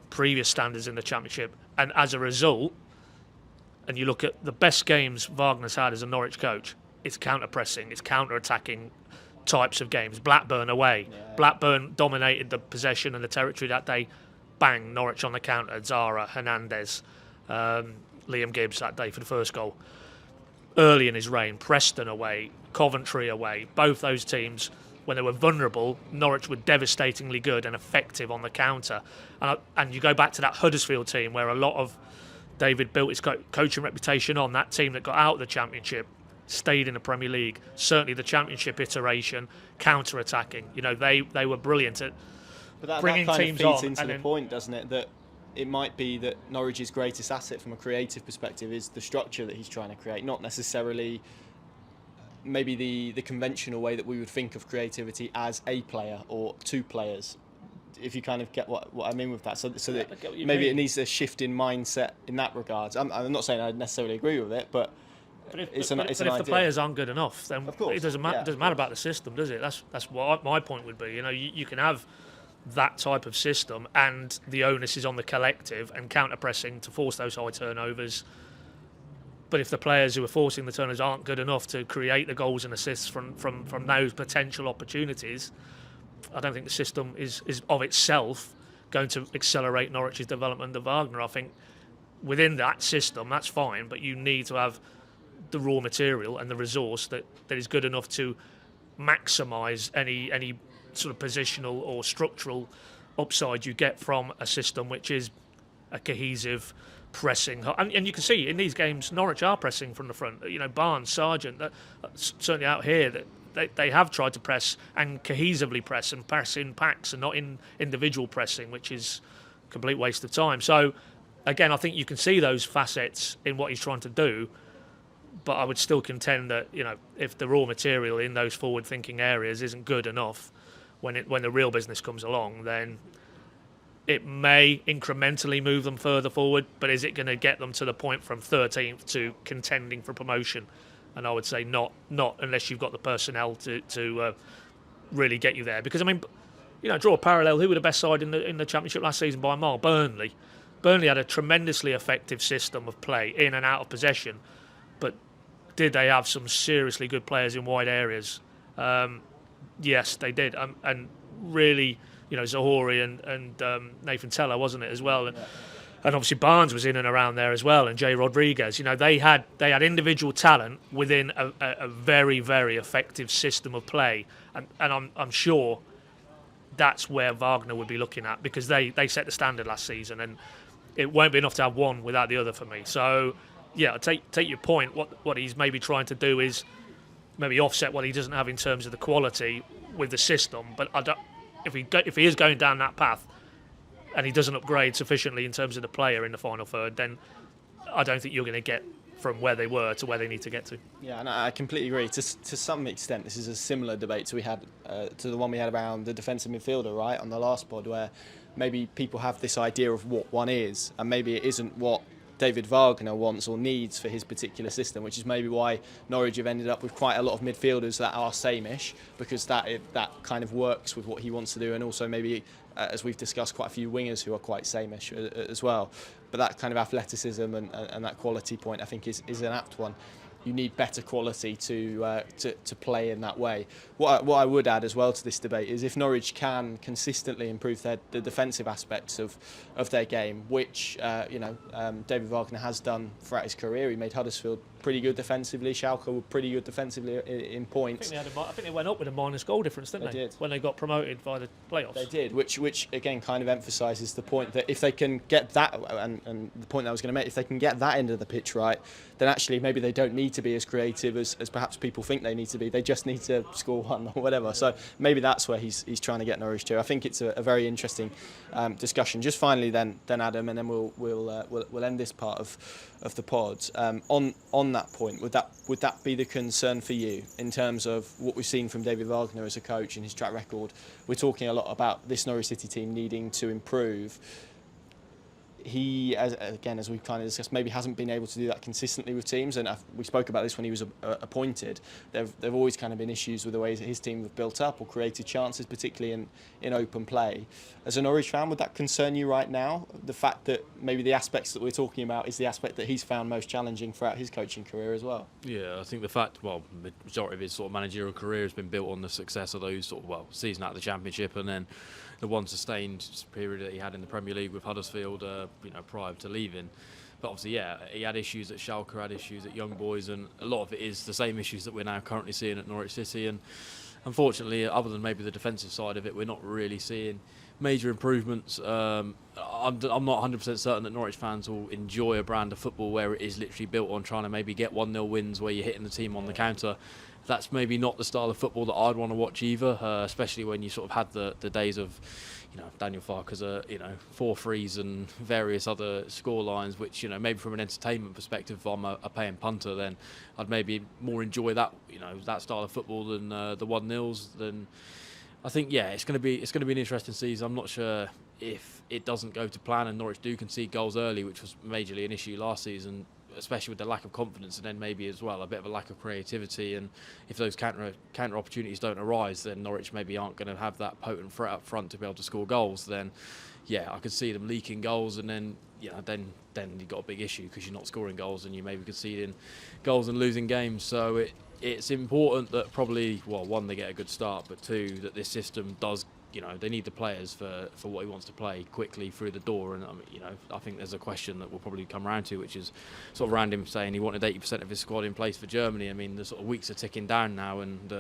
previous standards in the Championship. And as a result, and you look at the best games Wagner's had as a Norwich coach, it's counter-pressing, it's counter-attacking types of games. Blackburn away. Yeah. Blackburn dominated the possession and the territory that day. Bang, Norwich on the counter. Zara, Hernandez, Liam Gibbs that day for the first goal. Early in his reign, Preston away, Coventry away. Both those teams, when they were vulnerable, Norwich were devastatingly good and effective on the counter. And you go back to that Huddersfield team where a lot of David built his coaching reputation on, that team that got out of the Championship, stayed in the Premier League. Certainly the Championship iteration, counter-attacking. You know, they were brilliant at bringing that kind teams of feeds on. Into the point, doesn't it, that it might be that Norwich's greatest asset from a creative perspective is the structure that he's trying to create, not necessarily maybe the conventional way that we would think of creativity as a player or two players. If you kind of get what I mean with that, so that maybe it needs a shift in mindset in that regard. I'm not saying I necessarily agree with it, but if the players aren't good enough, then it doesn't matter about the system, does it? That's what my point would be. You know, you can have that type of system, and the onus is on the collective and counter-pressing to force those high turnovers. But if the players who are forcing the turnovers aren't good enough to create the goals and assists from those potential opportunities, I don't think the system is of itself going to accelerate Norwich's development of Wagner. I think within that system, that's fine, but you need to have the raw material and the resource that is good enough to maximise any sort of positional or structural upside you get from a system which is a cohesive pressing. And you can see in these games, Norwich are pressing from the front. You know, Barnes, Sargent, certainly out here, that they have tried to press and cohesively press and press in packs and not in individual pressing, which is a complete waste of time. So, again, I think you can see those facets in what he's trying to do, but I would still contend that, you know, if the raw material in those forward-thinking areas isn't good enough, when the real business comes along, then it may incrementally move them further forward, but is it going to get them to the point from 13th to contending for promotion? And I would say not unless you've got the personnel to really get you there. Because, I mean, you know, draw a parallel, who were the best side in the Championship last season by a mile? Burnley. Burnley had a tremendously effective system of play, in and out of possession, but did they have some seriously good players in wide areas? Yes, they did, and really, you know, Zahori and Nathan Teller, wasn't it, as well, and obviously Barnes was in and around there as well, and Jay Rodriguez. You know, they had individual talent within a very, very effective system of play, and I'm sure that's where Wagner would be looking at, because they set the standard last season, and it won't be enough to have one without the other for me. So, yeah, take your point. What he's maybe trying to do is maybe offset what he doesn't have in terms of the quality with the system. But if he is going down that path and he doesn't upgrade sufficiently in terms of the player in the final third, then I don't think you're going to get from where they were to where they need to get to. Yeah, and I completely agree. To some extent, this is a similar debate to the one we had around the defensive midfielder, right, on the last pod, where maybe people have this idea of what one is, and maybe it isn't what David Wagner wants or needs for his particular system, which is maybe why Norwich have ended up with quite a lot of midfielders that are same-ish, because that kind of works with what he wants to do, and also maybe, as we've discussed, quite a few wingers who are quite same-ish as well. But that kind of athleticism and that quality point, I think, is an apt one. You need better quality to play in that way. What I would add as well to this debate is if Norwich can consistently improve the defensive aspects of their game, which David Wagner has done throughout his career. He made Huddersfield pretty good defensively. Schalke were pretty good defensively in points. I think they went up with a minus goal difference, didn't they? They did. When they got promoted by the playoffs. They did, which again kind of emphasises the point that if they can get that, and the point that I was going to make, if they can get that end of the pitch right, then actually maybe they don't need to be as creative as perhaps people think they need to be. They just need to score one or whatever. So maybe that's where he's trying to get Norwich to. I think it's a very interesting discussion. Just finally, then Adam, and then we'll end this part of the pod. On that point, would that be the concern for you in terms of what we've seen from David Wagner as a coach and his track record? We're talking a lot about this Norwich City team needing to improve. he, as we've kind of discussed, maybe hasn't been able to do that consistently with teams. And we spoke about this when he was appointed. There've always kind of been issues with the ways that his team have built up or created chances, particularly in open play. As a Norwich fan, would that concern you right now? The fact that maybe the aspects that we're talking about is the aspect that he's found most challenging throughout his coaching career as well? Yeah, I think the majority of his sort of managerial career has been built on the success of those season out of the Championship, and then the one sustained period that he had in the Premier League with Huddersfield, prior to leaving. But obviously, he had issues at Schalke, had issues at Young Boys, and a lot of it is the same issues that we're now currently seeing at Norwich City. And unfortunately, other than maybe the defensive side of it, we're not really seeing major improvements. I'm not 100% certain that Norwich fans will enjoy a brand of football where it is literally built on trying to maybe get 1-0 wins where you're hitting the team on the counter. That's maybe not the style of football that I'd want to watch either, especially when you sort of had the days of, Daniel Farke's 4 frees and various other score lines, which, maybe from an entertainment perspective, if I'm a paying punter, then I'd maybe more enjoy that, that style of football than the 1-0s. Then I think, it's going to be an interesting season. I'm not sure if it doesn't go to plan and Norwich do concede goals early, which was majorly an issue last season, especially with the lack of confidence, and then maybe as well a bit of a lack of creativity. And if those counter opportunities don't arise, then Norwich maybe aren't going to have that potent threat up front to be able to score goals. Then, I could see them leaking goals, and then then you've got a big issue because you're not scoring goals and you maybe conceding goals and losing games. So it's important that probably, one, they get a good start, but two, that this system does. They need the players for what he wants to play quickly through the door. And I think there's a question that we'll probably come around to, which is sort of around him saying he wanted 80% of his squad in place for Germany. I mean, the sort of weeks are ticking down now, and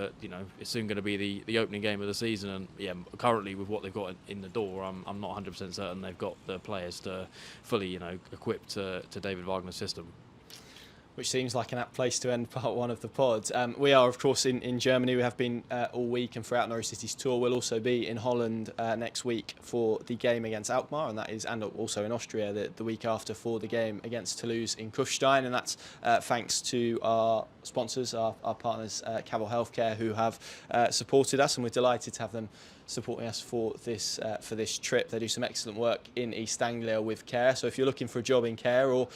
it's soon going to be the opening game of the season. And currently with what they've got in the door, I'm not 100% certain they've got the players to fully equip to David Wagner's system. Which seems like an apt place to end part one of the pod. We are, of course, in Germany. We have been all week and throughout Norwich City's tour. We'll also be in Holland next week for the game against Alkmaar, and also in Austria the week after for the game against Toulouse in Kufstein. And that's thanks to our sponsors, our partners, Cavell Healthcare, who have supported us, and we're delighted to have them supporting us for this trip. They do some excellent work in East Anglia with care. So if you're looking for a job in care, or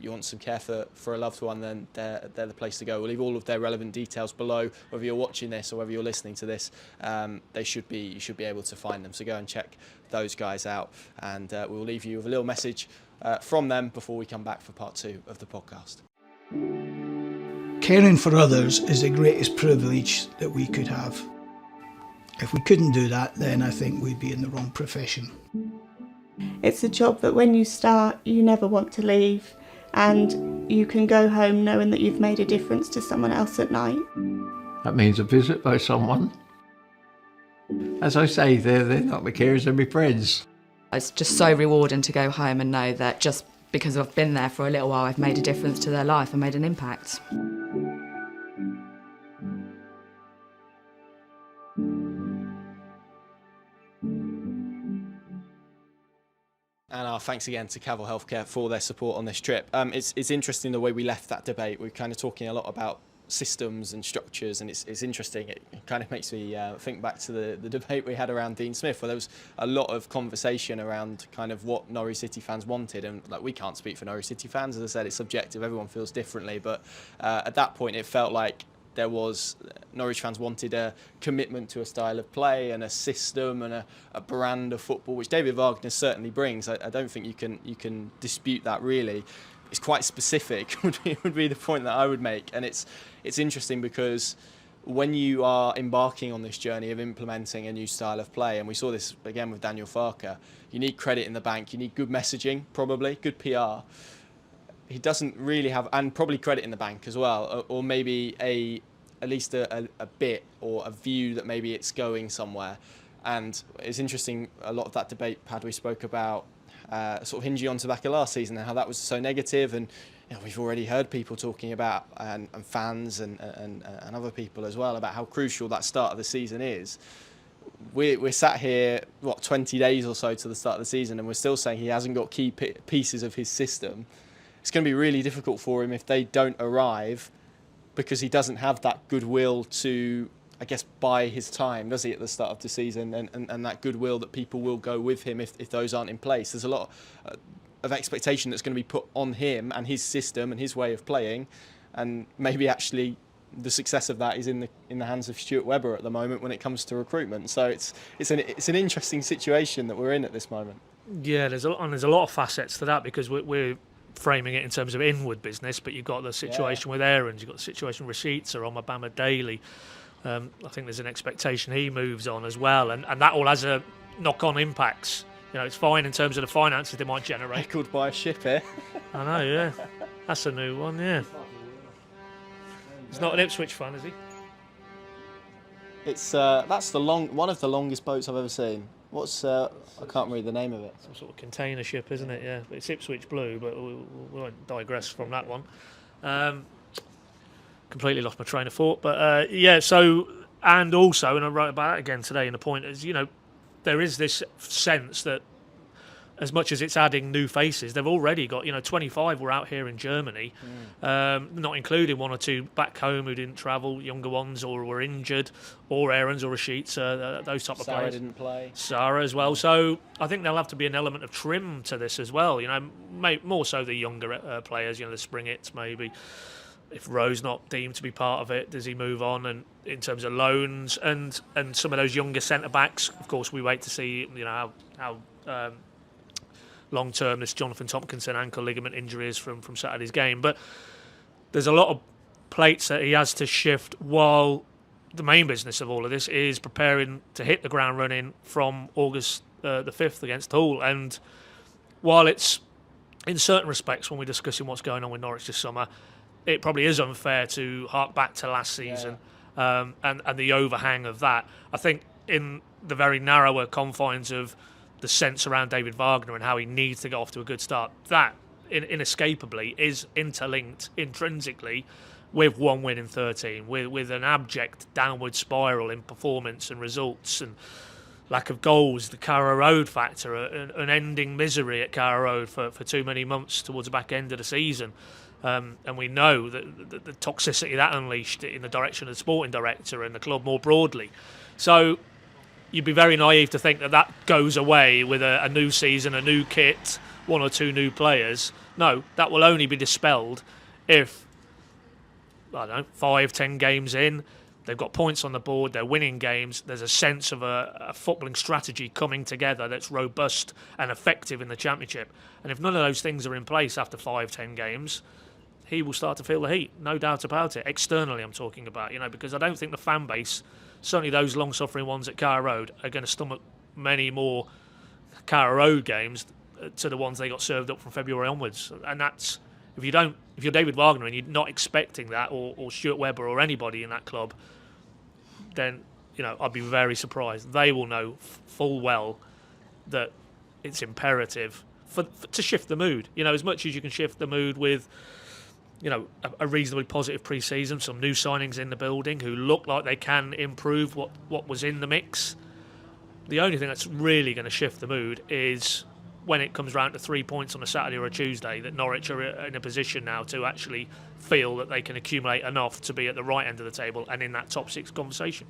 you want some care for a loved one, then they're the place to go. We'll leave all of their relevant details below, whether you're watching this or whether you're listening to this. You should be able to find them. So go and check those guys out, and we'll leave you with a little message from them before we come back for part 2 of the podcast. Caring for others is the greatest privilege that we could have. If we couldn't do that, then I think we'd be in the wrong profession. It's a job that when you start, you never want to leave, and you can go home knowing that you've made a difference to someone else at night. That means a visit by someone. As I say, they're not my carers, they're my friends. It's just so rewarding to go home and know that just because I've been there for a little while, I've made a difference to their life and made an impact. And our thanks again to Cavell Healthcare for their support on this trip. It's interesting the way we left that debate. We're kind of talking a lot about systems and structures, and it's interesting. It kind of makes me think back to the debate we had around Dean Smith, where there was a lot of conversation around kind of what Norwich City fans wanted. And we can't speak for Norwich City fans. As I said, it's subjective. Everyone feels differently. But at that point, it felt like Norwich fans wanted a commitment to a style of play and a system and a brand of football, which David Wagner certainly brings. I don't think you can dispute that really. It's quite specific would be the point that I would make. And it's interesting because when you are embarking on this journey of implementing a new style of play, and we saw this again with Daniel Farke, you need credit in the bank, you need good messaging, probably good PR. He doesn't really have, and probably credit in the bank as well, or maybe at least a bit or a view that maybe it's going somewhere. And it's interesting, a lot of that debate, Paddy, spoke about sort of hinging on to back of last season and how that was so negative. And we've already heard people talking about, and fans and other people as well, about how crucial that start of the season is. We're sat here, 20 days or so to the start of the season, and we're still saying he hasn't got key pieces of his system. It's going to be really difficult for him if they don't arrive, because he doesn't have that goodwill to, I guess, buy his time, does he, at the start of the season, and that goodwill that people will go with him if those aren't in place. There's a lot of expectation that's going to be put on him and his system and his way of playing, and maybe actually the success of that is in the hands of Stuart Webber at the moment when it comes to recruitment. So it's an interesting situation that we're in at this moment. Yeah, there's a lot of facets to that, because we're framing it in terms of inward business, but you've got the situation with Aarons, you've got the situation with Rashida or Omabama Daly. I think there's an expectation he moves on as well, and that all has a knock-on impacts. It's fine in terms of the finances they might generate. Heckled by a ship here. I know, yeah. That's a new one, yeah. He's not an Ipswich fan, is he? It's that's one of the longest boats I've ever seen. What's I can't read the name of it. Some sort of container ship, isn't it? Yeah, but it's Ipswich Blue, but we won't digress from that one. Completely lost my train of thought, but yeah. So, and also, and I wrote about it again today in the point is, there is this sense that as much as it's adding new faces, they've already got, 25 were out here in Germany, not including one or two back home who didn't travel, younger ones or were injured, or Aarons or Rashida, those type of Sarah players. didn't play. Sarah as well. So I think there'll have to be an element of trim to this as well, more so the younger players, the Springets maybe. If Rowe's not deemed to be part of it, does he move on? And in terms of loans and some of those younger centre-backs, of course, we wait to see, how long-term this Jonathan Tompkinson ankle ligament injury is from Saturday's game. But there's a lot of plates that he has to shift, while the main business of all of this is preparing to hit the ground running from August the 5th against Hull. And while it's, in certain respects, when we're discussing what's going on with Norwich this summer, it probably is unfair to hark back to last season and the overhang of that. I think in the very narrower confines of the sense around David Wagner and how he needs to get off to a good start, that inescapably is interlinked intrinsically with one win in 13, with an abject downward spiral in performance and results and lack of goals, the Carrow Road factor, an ending misery at Carrow Road for too many months towards the back end of the season. And we know that the toxicity that unleashed in the direction of the sporting director and the club more broadly. So you'd be very naive to think that goes away with a new season, a new kit, one or two new players. No, that will only be dispelled if, 5-10 games in, they've got points on the board, they're winning games, there's a sense of a footballing strategy coming together that's robust and effective in the Championship. And if none of those things are in place after 5-10 games, he will start to feel the heat, no doubt about it. Externally, I'm talking about, because I don't think the fan base, certainly those long-suffering ones at Carrow Road, are going to stomach many more Carrow Road games to the ones they got served up from February onwards. And that's, if you're David Wagner and you're not expecting that, or Stuart Webber or anybody in that club, then I'd be very surprised. They will know full well that it's imperative to shift the mood. As much as you can shift the mood with a reasonably positive pre-season, some new signings in the building who look like they can improve what was in the mix. The only thing that's really going to shift the mood is when it comes round to 3 points on a Saturday or a Tuesday, that Norwich are in a position now to actually feel that they can accumulate enough to be at the right end of the table and in that top 6 conversation.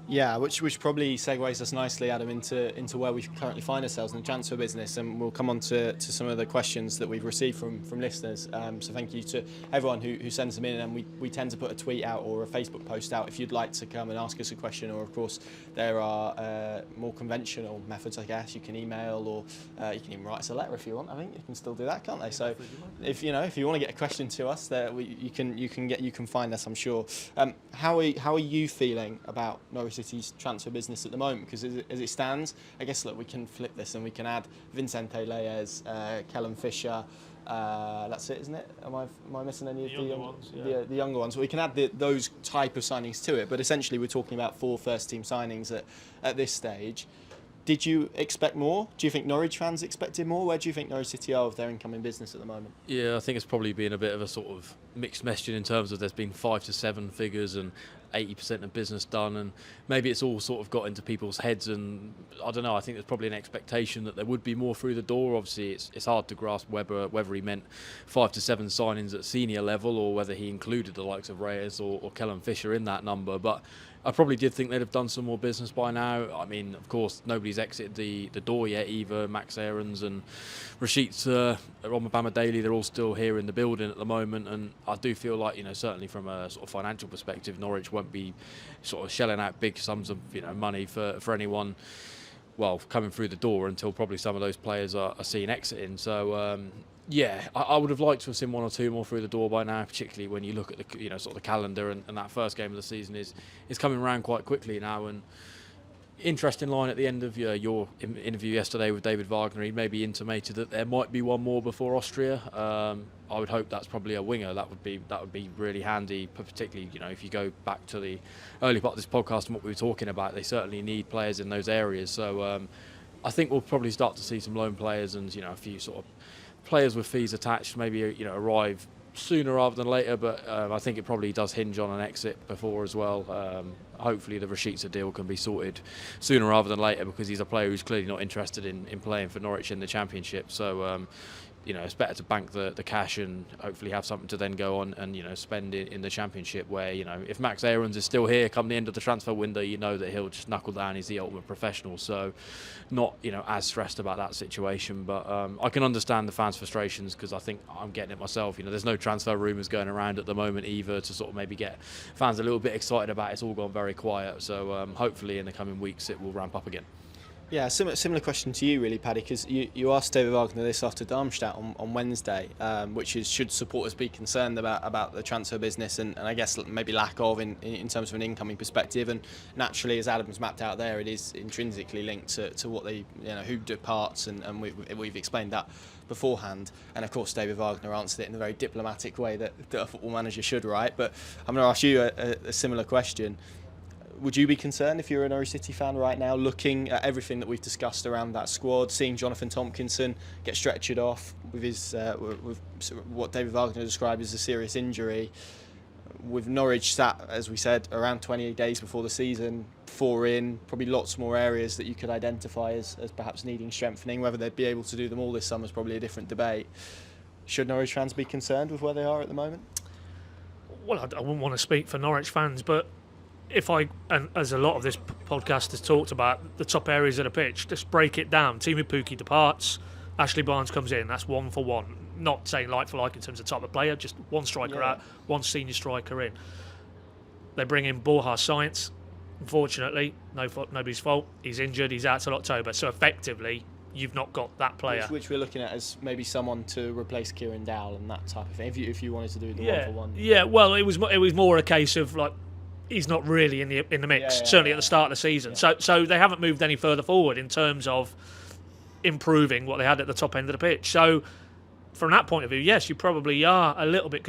Yeah, which probably segues us nicely, Adam, into where we currently find ourselves in the transfer business, and we'll come on to some of the questions that we've received from listeners. So thank you to everyone who sends them in, and we tend to put a tweet out or a Facebook post out if you'd like to come and ask us a question, or of course there are more conventional methods, I guess. You can email, or you can even write us a letter if you want. I think you can still do that, can't they? So if you want to get a question to us, you can find us, I'm sure. How are you feeling about Norwich City's transfer business at the moment? Because as it stands, I guess we can flip this and we can add Vincente Leyes, Kellen Fisher. That's it, isn't it? Am I missing any of the younger ones? We can add those type of signings to it, but essentially we're talking about 4 first-team signings at this stage. Did you expect more? Do you think Norwich fans expected more? Where do you think Norwich City are with their incoming business at the moment? Yeah, I think it's probably been a bit of a sort of mixed messaging in terms of there's been 5 to 7 figures and 80% of business done, and maybe it's all sort of got into people's heads, and I don't know, I think there's probably an expectation that there would be more through the door. Obviously it's hard to grasp whether he meant 5 to 7 signings at senior level or whether he included the likes of Reyes or Kellen Fisher in that number, but I probably did think they'd have done some more business by now. I mean, of course, nobody's exited the door yet either. Max Aarons and Rashid's Omabama Daly, they're all still here in the building at the moment, and I do feel like, certainly from a sort of financial perspective, Norwich won't be sort of shelling out big sums of money for anyone coming through the door until probably some of those players are seen exiting. So I would have liked to have seen 1 or 2 more through the door by now, particularly when you look at the sort of the calendar, and that first game of the season is coming around quite quickly now. And interesting line at the end of your interview yesterday with David Wagner. He maybe intimated that there might be one more before Austria. I would hope that's probably a winger. That would be really handy, particularly if you go back to the early part of this podcast and what we were talking about. They certainly need players in those areas. So I think we'll probably start to see some loan players and a few sort of players with fees attached maybe arrive sooner rather than later, but I think it probably does hinge on an exit before as well. Hopefully the Rashica deal can be sorted sooner rather than later, because he's a player who's clearly not interested in playing for Norwich in the Championship. So it's better to bank the cash and hopefully have something to then go on and spend in the Championship, where if Max Aarons is still here come the end of the transfer window, that he'll just knuckle down. He's the ultimate professional, so not as stressed about that situation. But I can understand the fans' frustrations, because I think I'm getting it myself. There's no transfer rumours going around at the moment either to sort of maybe get fans a little bit excited about it. It's all gone very quiet, so hopefully in the coming weeks it will ramp up again. Yeah, similar question to you really, Paddy, because you asked David Wagner this after Darmstadt on Wednesday, which is, should supporters be concerned about the transfer business and I guess maybe lack of in terms of an incoming perspective. And naturally, as Adam's mapped out there, it is intrinsically linked to what they, who departs, and we've explained that beforehand. And of course David Wagner answered it in a very diplomatic way that a football manager should, right? But I'm going to ask you a similar question. Would you be concerned if you're a Norwich City fan right now, looking at everything that we've discussed around that squad, seeing Jonathan Tompkinson get stretchered off with his with what David Wagner described as a serious injury, with Norwich sat, as we said, around 28 days before the season, 4 in, probably lots more areas that you could identify as perhaps needing strengthening. Whether they'd be able to do them all this summer is probably a different debate. Should Norwich fans be concerned with where they are at the moment? Well, I wouldn't want to speak for Norwich fans, but and as a lot of this podcast has talked about, the top areas of the pitch, just break it down. Timu Pukki departs, Ashley Barnes comes in, that's 1 for 1. Not saying like for like in terms of type of player, just one striker out, one senior striker in. They bring in Borja Science. Unfortunately, nobody's fault. He's injured, he's out till October. So effectively, you've not got that player. Which we're looking at as maybe someone to replace Kieran Dowell and that type of thing, if you wanted to do the 1 for 1. Yeah, well, it was more a case of like, he's not really in the mix, certainly at the start of the season. Yeah. So they haven't moved any further forward in terms of improving what they had at the top end of the pitch. So from that point of view, yes, you probably are a little bit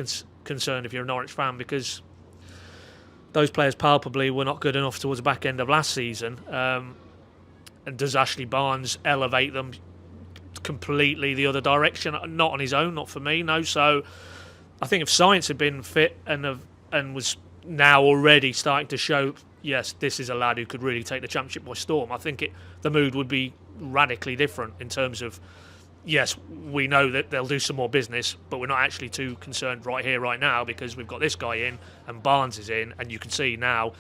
concerned if you're a Norwich fan, because those players palpably were not good enough towards the back end of last season. And does Ashley Barnes elevate them completely the other direction? Not on his own, not for me, no. So I think if Science had been fit and was now already starting to show, yes, this is a lad who could really take the Championship by storm, I think the mood would be radically different in terms of, yes, we know that they'll do some more business, but we're not actually too concerned right here, right now, because we've got this guy in and Barnes is in, and you can see now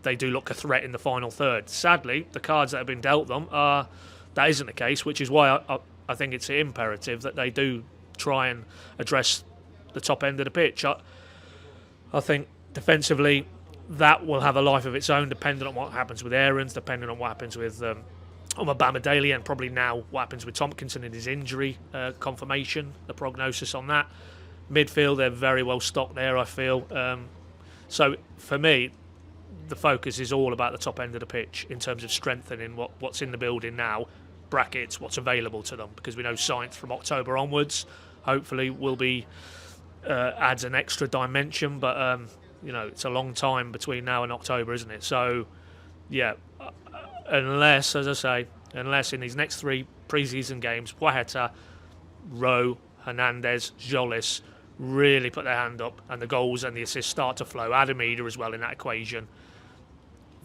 they do look a threat in the final third. Sadly, the cards that have been dealt them that isn't the case, which is why I think it's imperative that they do try and address the top end of the pitch. I think defensively, that will have a life of its own, depending on what happens with Aarons, depending on what happens with Omabama Daly, and probably now what happens with Tompkinson and his injury confirmation, the prognosis on that. Midfield, they're very well stocked there, I feel. So for me, the focus is all about the top end of the pitch in terms of strengthening what's in the building now, brackets, what's available to them, because we know Science from October onwards hopefully will be adds an extra dimension, but it's a long time between now and October, isn't it? So, yeah, unless, as I say, in these next 3 pre-season games, Waheta, Rowe, Hernandez, Jolis really put their hand up and the goals and the assists start to flow, add a meter as well in that equation,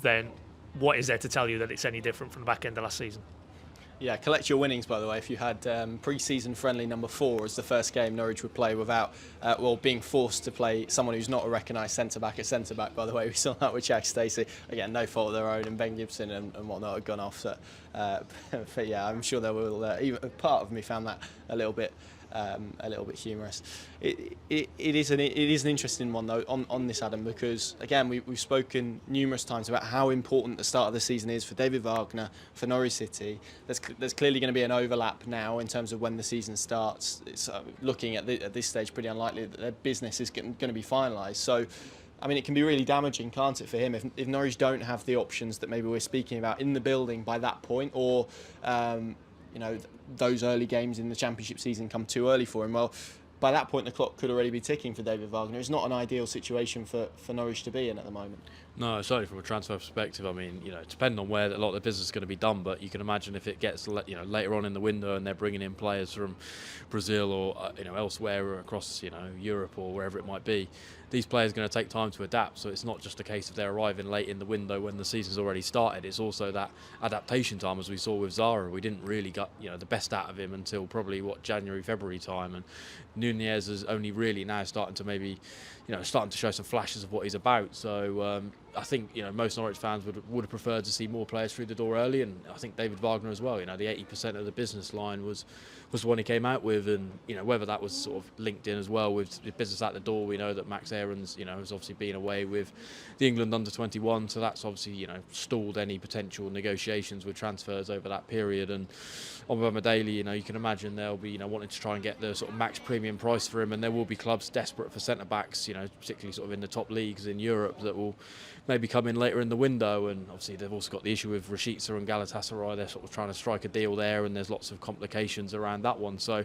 then what is there to tell you that it's any different from the back end of last season? Yeah, collect your winnings, by the way. If you had pre-season friendly number 4 as the first game Norwich would play without, being forced to play someone who's not a recognised centre-back at centre-back, by the way. We saw that with Jack Stacey. Again, no fault of their own, and Ben Gibson and whatnot had gone off. So, but yeah, I'm sure there will, even part of me found that a little bit humorous. It is an interesting one though on this, Adam, because again we've spoken numerous times about how important the start of the season is for David Wagner, for Norwich City. There's clearly going to be an overlap now in terms of when the season starts. It's looking at this stage pretty unlikely that their business is going to be finalised. So, I mean, it can be really damaging, can't it, for him if Norwich don't have the options that maybe we're speaking about in the building by that point, or those early games in the Championship season come too early for him. Well, by that point, the clock could already be ticking for David Wagner. It's not an ideal situation for Norwich to be in at the moment. No, certainly from a transfer perspective. I mean, depending on where a lot of the business is going to be done, but you can imagine if it gets later on in the window and they're bringing in players from Brazil or elsewhere or across Europe or wherever it might be, these players are going to take time to adapt. So it's not just a case of they're arriving late in the window when the season's already started. It's also that adaptation time, as we saw with Zara. We didn't really get the best out of him until probably January, February time, and Nunez is only really now starting to maybe starting to show some flashes of what he's about. So I think most Norwich fans would have preferred to see more players through the door early, and I think David Wagner as well. The 80% of the business line was the one he came out with, and whether that was sort of linked in as well with the business at the door. We know that Max Aarons has obviously been away with the England under-21, so that's obviously stalled any potential negotiations with transfers over that period. And on Daly, you can imagine they'll be wanting to try and get the sort of max premium price for him, and there will be clubs desperate for centre backs, particularly sort of in the top leagues in Europe, that will maybe come in later in the window. And obviously they've also got the issue with Rashica and Galatasaray. They're sort of trying to strike a deal there, and there's lots of complications around that one. So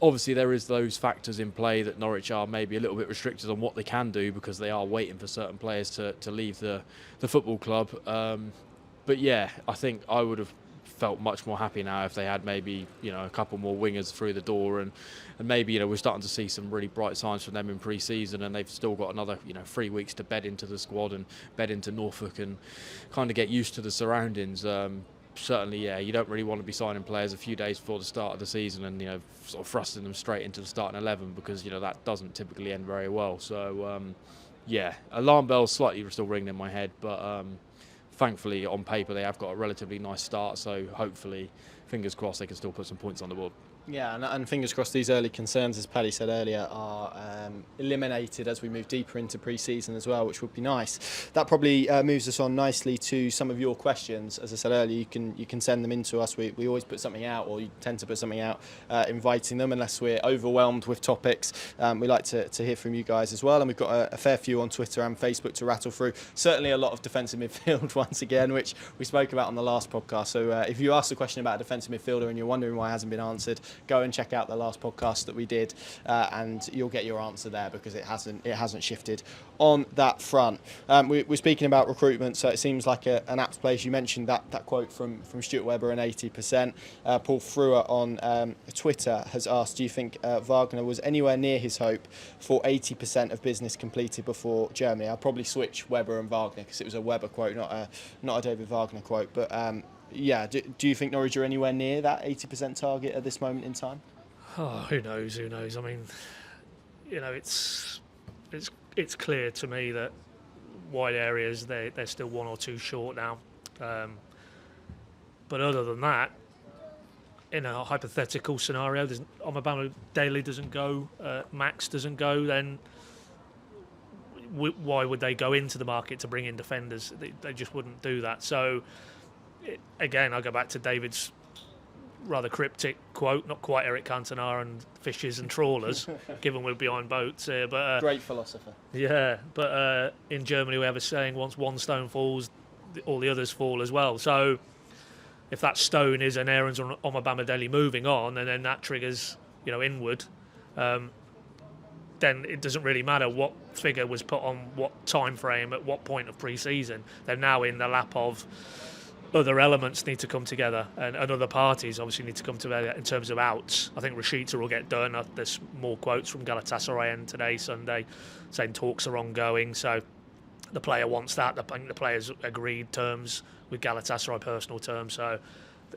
obviously there is those factors in play that Norwich are maybe a little bit restricted on what they can do, because they are waiting for certain players to leave the football club. But yeah, I think I would have felt much more happy now if they had maybe a couple more wingers through the door, and maybe we're starting to see some really bright signs from them in pre-season, and they've still got another 3 weeks to bed into the squad and bed into Norfolk and kind of get used to the surroundings. Certainly, yeah, you don't really want to be signing players a few days before the start of the season and sort of thrusting them straight into the starting 11, because that doesn't typically end very well. So yeah, alarm bells slightly still ringing in my head, but thankfully on paper they have got a relatively nice start, so hopefully, fingers crossed, they can still put some points on the board. Yeah, and fingers crossed these early concerns, as Paddy said earlier, are eliminated as we move deeper into pre-season as well, which would be nice. That probably moves us on nicely to some of your questions. As I said earlier, you can send them in to us. We always put something out, or you tend to put something out inviting them, unless we're overwhelmed with topics. We like to hear from you guys as well, and we've got a fair few on Twitter and Facebook to rattle through. Certainly a lot of defensive midfield once again, which we spoke about on the last podcast. So if you asked a question about a defensive midfielder and you're wondering why it hasn't been answered, go and check out the last podcast that we did, and you'll get your answer there, because it hasn't shifted on that front. We're speaking about recruitment, so it seems like an apt place. You mentioned that quote from Stuart Webber, and 80%. Paul Frewer on Twitter has asked, do you think Wagner was anywhere near his hope for 80% of business completed before Germany? I'll probably switch Webber and Wagner, because it was a Webber quote, not a David Wagner quote. But yeah, do you think Norwich are anywhere near that 80% target at this moment in time? Oh, who knows? I mean, it's clear to me that wide areas they're still one or two short now. But other than that, in a hypothetical scenario, Omabama Daly doesn't go, Max doesn't go, then why would they go into the market to bring in defenders? They just wouldn't do that. So again, I'll go back to David's rather cryptic quote, not quite Eric Cantona and fishes and trawlers, given we're behind boats here. But great philosopher. Yeah, but in Germany we have a saying: once one stone falls, all the others fall as well. So if that stone is an Aarons or Omabama Daly moving on, and then that triggers inward, then it doesn't really matter what figure was put on what time frame at what point of pre-season. They're now in the lap of other elements need to come together, and other parties obviously need to come together in terms of outs. I think Rashica will get done. There's more quotes from Galatasaray and today, Sunday, saying talks are ongoing. So the player wants that. I think the player's agreed terms with Galatasaray, personal terms. So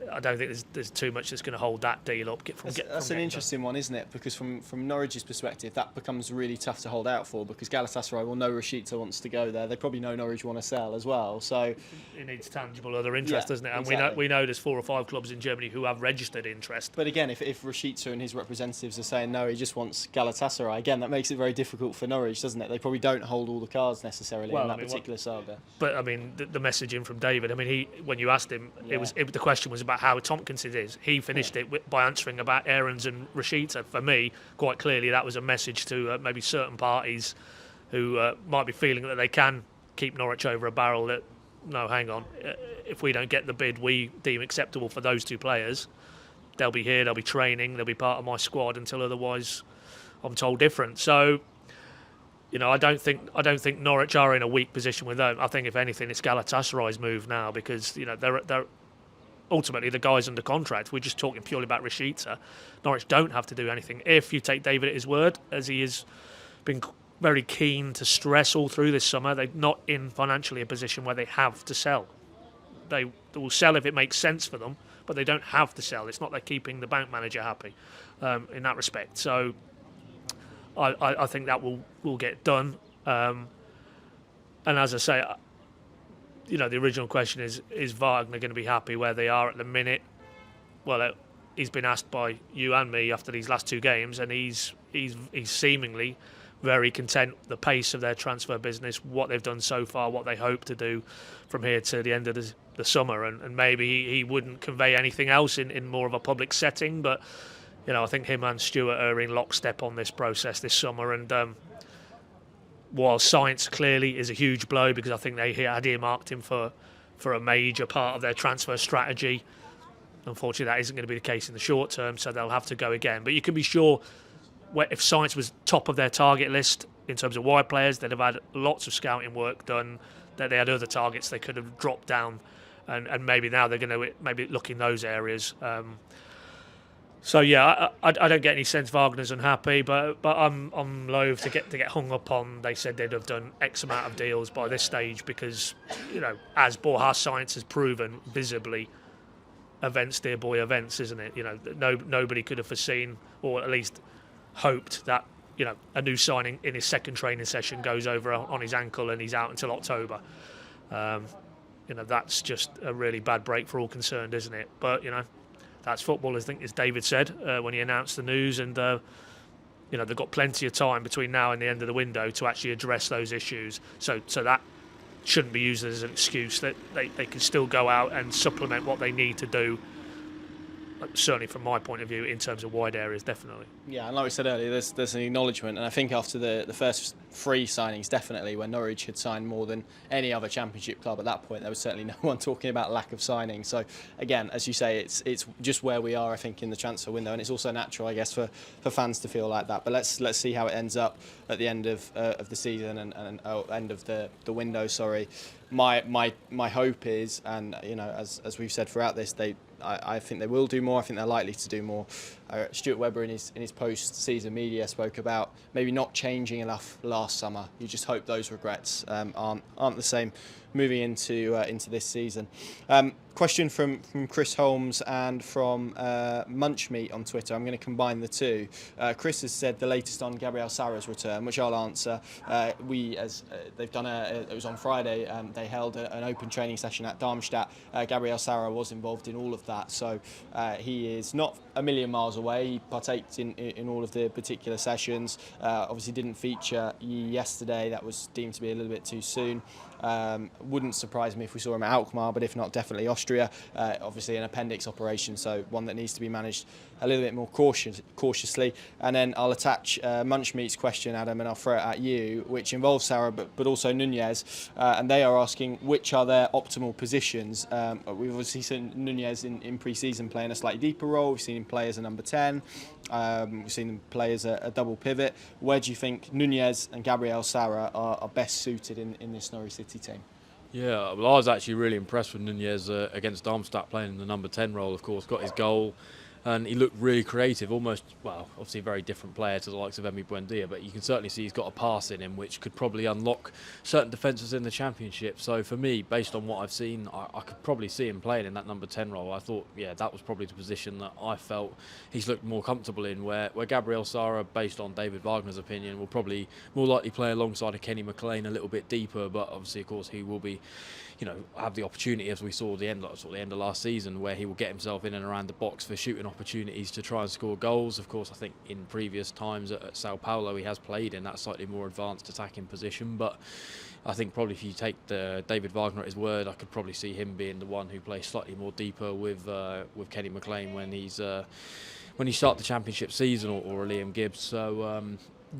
I don't think there's too much that's going to hold that deal up. That's an interesting one, isn't it? Because from Norwich's perspective, that becomes really tough to hold out for, because Galatasaray will know Rashica wants to go there. They probably know Norwich want to sell as well. So it needs tangible other interest, doesn't it? And exactly. we know there's 4 or 5 clubs in Germany who have registered interest. But again, if Rashica and his representatives are saying no, he just wants Galatasaray, again, that makes it very difficult for Norwich, doesn't it? They probably don't hold all the cards necessarily in that particular saga. But I mean, the messaging from David. I mean, when you asked him, the question was about how Tompkins is. He finished it by answering about Aarons and Rashica. For me, quite clearly, that was a message to maybe certain parties who might be feeling that they can keep Norwich over a barrel. That no, hang on, if we don't get the bid we deem acceptable for those 2 players, they'll be here, they'll be training, they'll be part of my squad until otherwise I'm told different. So, you know, I don't think Norwich are in a weak position with them. I think if anything, it's Galatasaray's move now, because you know they're ultimately the guys under contract. We're just talking purely about Rashica. Norwich don't have to do anything. If you take David at his word, as he has been very keen to stress all through this summer, they're not in financially a position where they have to sell. They will sell if it makes sense for them, but they don't have to sell. It's not they're keeping the bank manager happy in that respect. So I think that will get done. And as I say, you know, the original question is Wagner going to be happy where they are at the minute? Well, he's been asked by you and me after these last 2 games, and he's seemingly very content with the pace of their transfer business, what they've done so far, what they hope to do from here to the end of the summer, and maybe he wouldn't convey anything else in more of a public setting, but you know, I think him and Stuart are in lockstep on this process this summer, and while science clearly is a huge blow, because I think they had earmarked him for a major part of their transfer strategy. Unfortunately, that isn't going to be the case in the short term, so they'll have to go again. But you can be sure, if science was top of their target list in terms of wide players, they'd have had lots of scouting work done, that they had other targets they could have dropped down, and maybe now they're going to maybe look in those areas. So yeah, I don't get any sense Wagner's unhappy, but I'm loath to get hung up on. They said they'd have done X amount of deals by this stage, because you know, as Borja Science has proven visibly, events dear boy events, isn't it? You know, nobody could have foreseen, or at least hoped, that you know, a new signing in his second training session goes over on his ankle and he's out until October. You know, that's just a really bad break for all concerned, isn't it? But you know, that's football, I think, as David said when he announced the news, and you know, they've got plenty of time between now and the end of the window to actually address those issues. So that shouldn't be used as an excuse. That they can still go out and supplement what they need to do. Certainly, from my point of view, in terms of wide areas, definitely. Yeah, and like we said earlier, there's an acknowledgement, and I think after the first 3 signings, definitely, when Norwich had signed more than any other Championship club at that point, there was certainly no one talking about lack of signing. So again, as you say, it's just where we are, I think, in the transfer window, and it's also natural, I guess, for fans to feel like that. But let's see how it ends up at the end of the season and end of the window. Sorry, my hope is, and you know, as we've said throughout this, I think they will do more. I think they're likely to do more. Stuart Webber in his post-season media spoke about maybe not changing enough last summer. You just hope those regrets aren't the same moving into this season. Question from Chris Holmes and from Munchmeat on Twitter. I'm going to combine the 2. Chris has said the latest on Gabriel Sara's return, which I'll answer. They've done it was on Friday. They held an open training session at Darmstadt. Gabriel Sara was involved in all of that, so he is not a million miles away. He partaked in all of the particular sessions. Obviously didn't feature yesterday. That was deemed to be a little bit too soon. Wouldn't surprise me if we saw him at Alkmaar, but if not, definitely Austria. Obviously an appendix operation, so one that needs to be managed a little bit more cautiously. And then I'll attach Munchmeat's question, Adam, and I'll throw it at you, which involves Sara but also Nunez, and they are asking which are their optimal positions. We've obviously seen Nunez in pre-season playing a slightly deeper role. We've seen him play as a number 10. We've seen him play as a double pivot. Where do you think Nunez and Gabriel Sara are best suited in this Norwich City team? Yeah, well, I was actually really impressed with Nunez against Darmstadt, playing in the number 10 role, of course, got his goal. And he looked really creative, almost, well, obviously a very different player to the likes of Emi Buendia, but you can certainly see he's got a pass in him which could probably unlock certain defences in the Championship. So for me, based on what I've seen, I could probably see him playing in that number 10 role. I thought, yeah, that was probably the position that I felt he's looked more comfortable in, where Gabriel Sara, based on David Wagner's opinion, will probably more likely play alongside a Kenny McLean a little bit deeper, but obviously, of course, he will be, have the opportunity, as we saw at the end of last season, where he will get himself in and around the box for shooting opportunities to try and score goals. Of course, I think in previous times at Sao Paulo he has played in that slightly more advanced attacking position, but I think probably if you take David Wagner at his word, I could probably see him being the one who plays slightly more deeper with Kenny McLean when he start the Championship season, or Liam Gibbs. So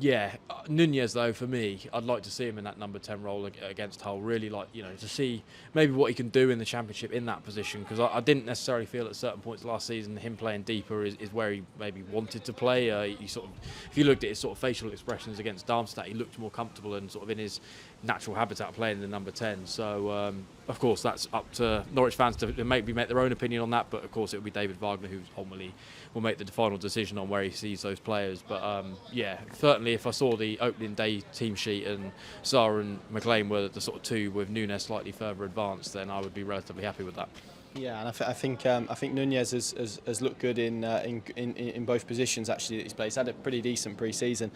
yeah, Nunez though, for me, I'd like to see him in that number 10 role against Hull. Really like, to see maybe what he can do in the Championship in that position, because I didn't necessarily feel at certain points last season him playing deeper is where he maybe wanted to play. He sort of, if you looked at his sort of facial expressions against Darmstadt, he looked more comfortable and sort of in his natural habitat playing in the number 10. So of course that's up to Norwich fans to maybe make their own opinion on that, but of course it will be David Wagner who ultimately will make the final decision on where he sees those players. But yeah, certainly if I saw the opening day team sheet and Sarr and McLean were the sort of two with Nunez slightly further advanced, then I would be relatively happy with that. Yeah, and I think Nunez has looked good in both positions actually that he's played. He's had a pretty decent pre-season.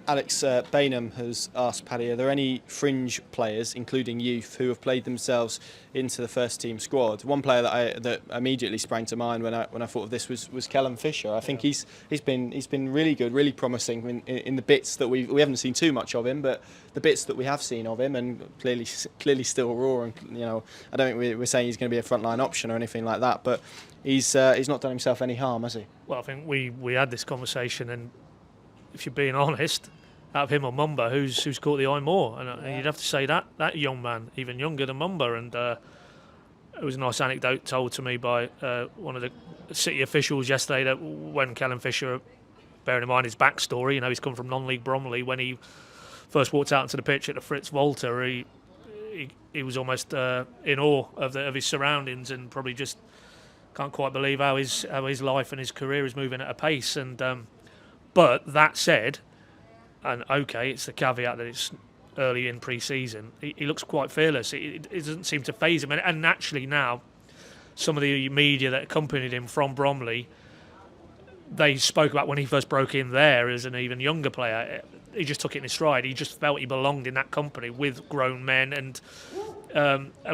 Alex Bainham has asked Paddy, are there any fringe players, including youth, who have played themselves into the first team squad? One player that immediately sprang to mind when I thought of this was Callum Fisher. I think he's been really good, really promising in the bits that we haven't seen too much of him, but the bits that we have seen of him, and clearly still raw. And I don't think we're saying he's going to be a frontline option or anything like that, but he's not done himself any harm, has he? Well, I think we had this conversation, and if you're being honest, out of him or Mumba, who's caught the eye more? And you'd have to say that young man, even younger than Mumba. And it was a nice anecdote told to me by one of the City officials yesterday, that when Callum Fisher, bearing in mind his backstory, he's come from non-league Bromley, when he first walked out onto the pitch at the Fritz Walter, he was almost in awe of his surroundings, and probably just can't quite believe how his life and his career is moving at a pace. And but that said, and okay, it's the caveat that it's early in pre-season, he looks quite fearless. It doesn't seem to faze him. And naturally now, some of the media that accompanied him from Bromley, they spoke about when he first broke in there as an even younger player. He just took it in his stride. He just felt he belonged in that company with grown men, and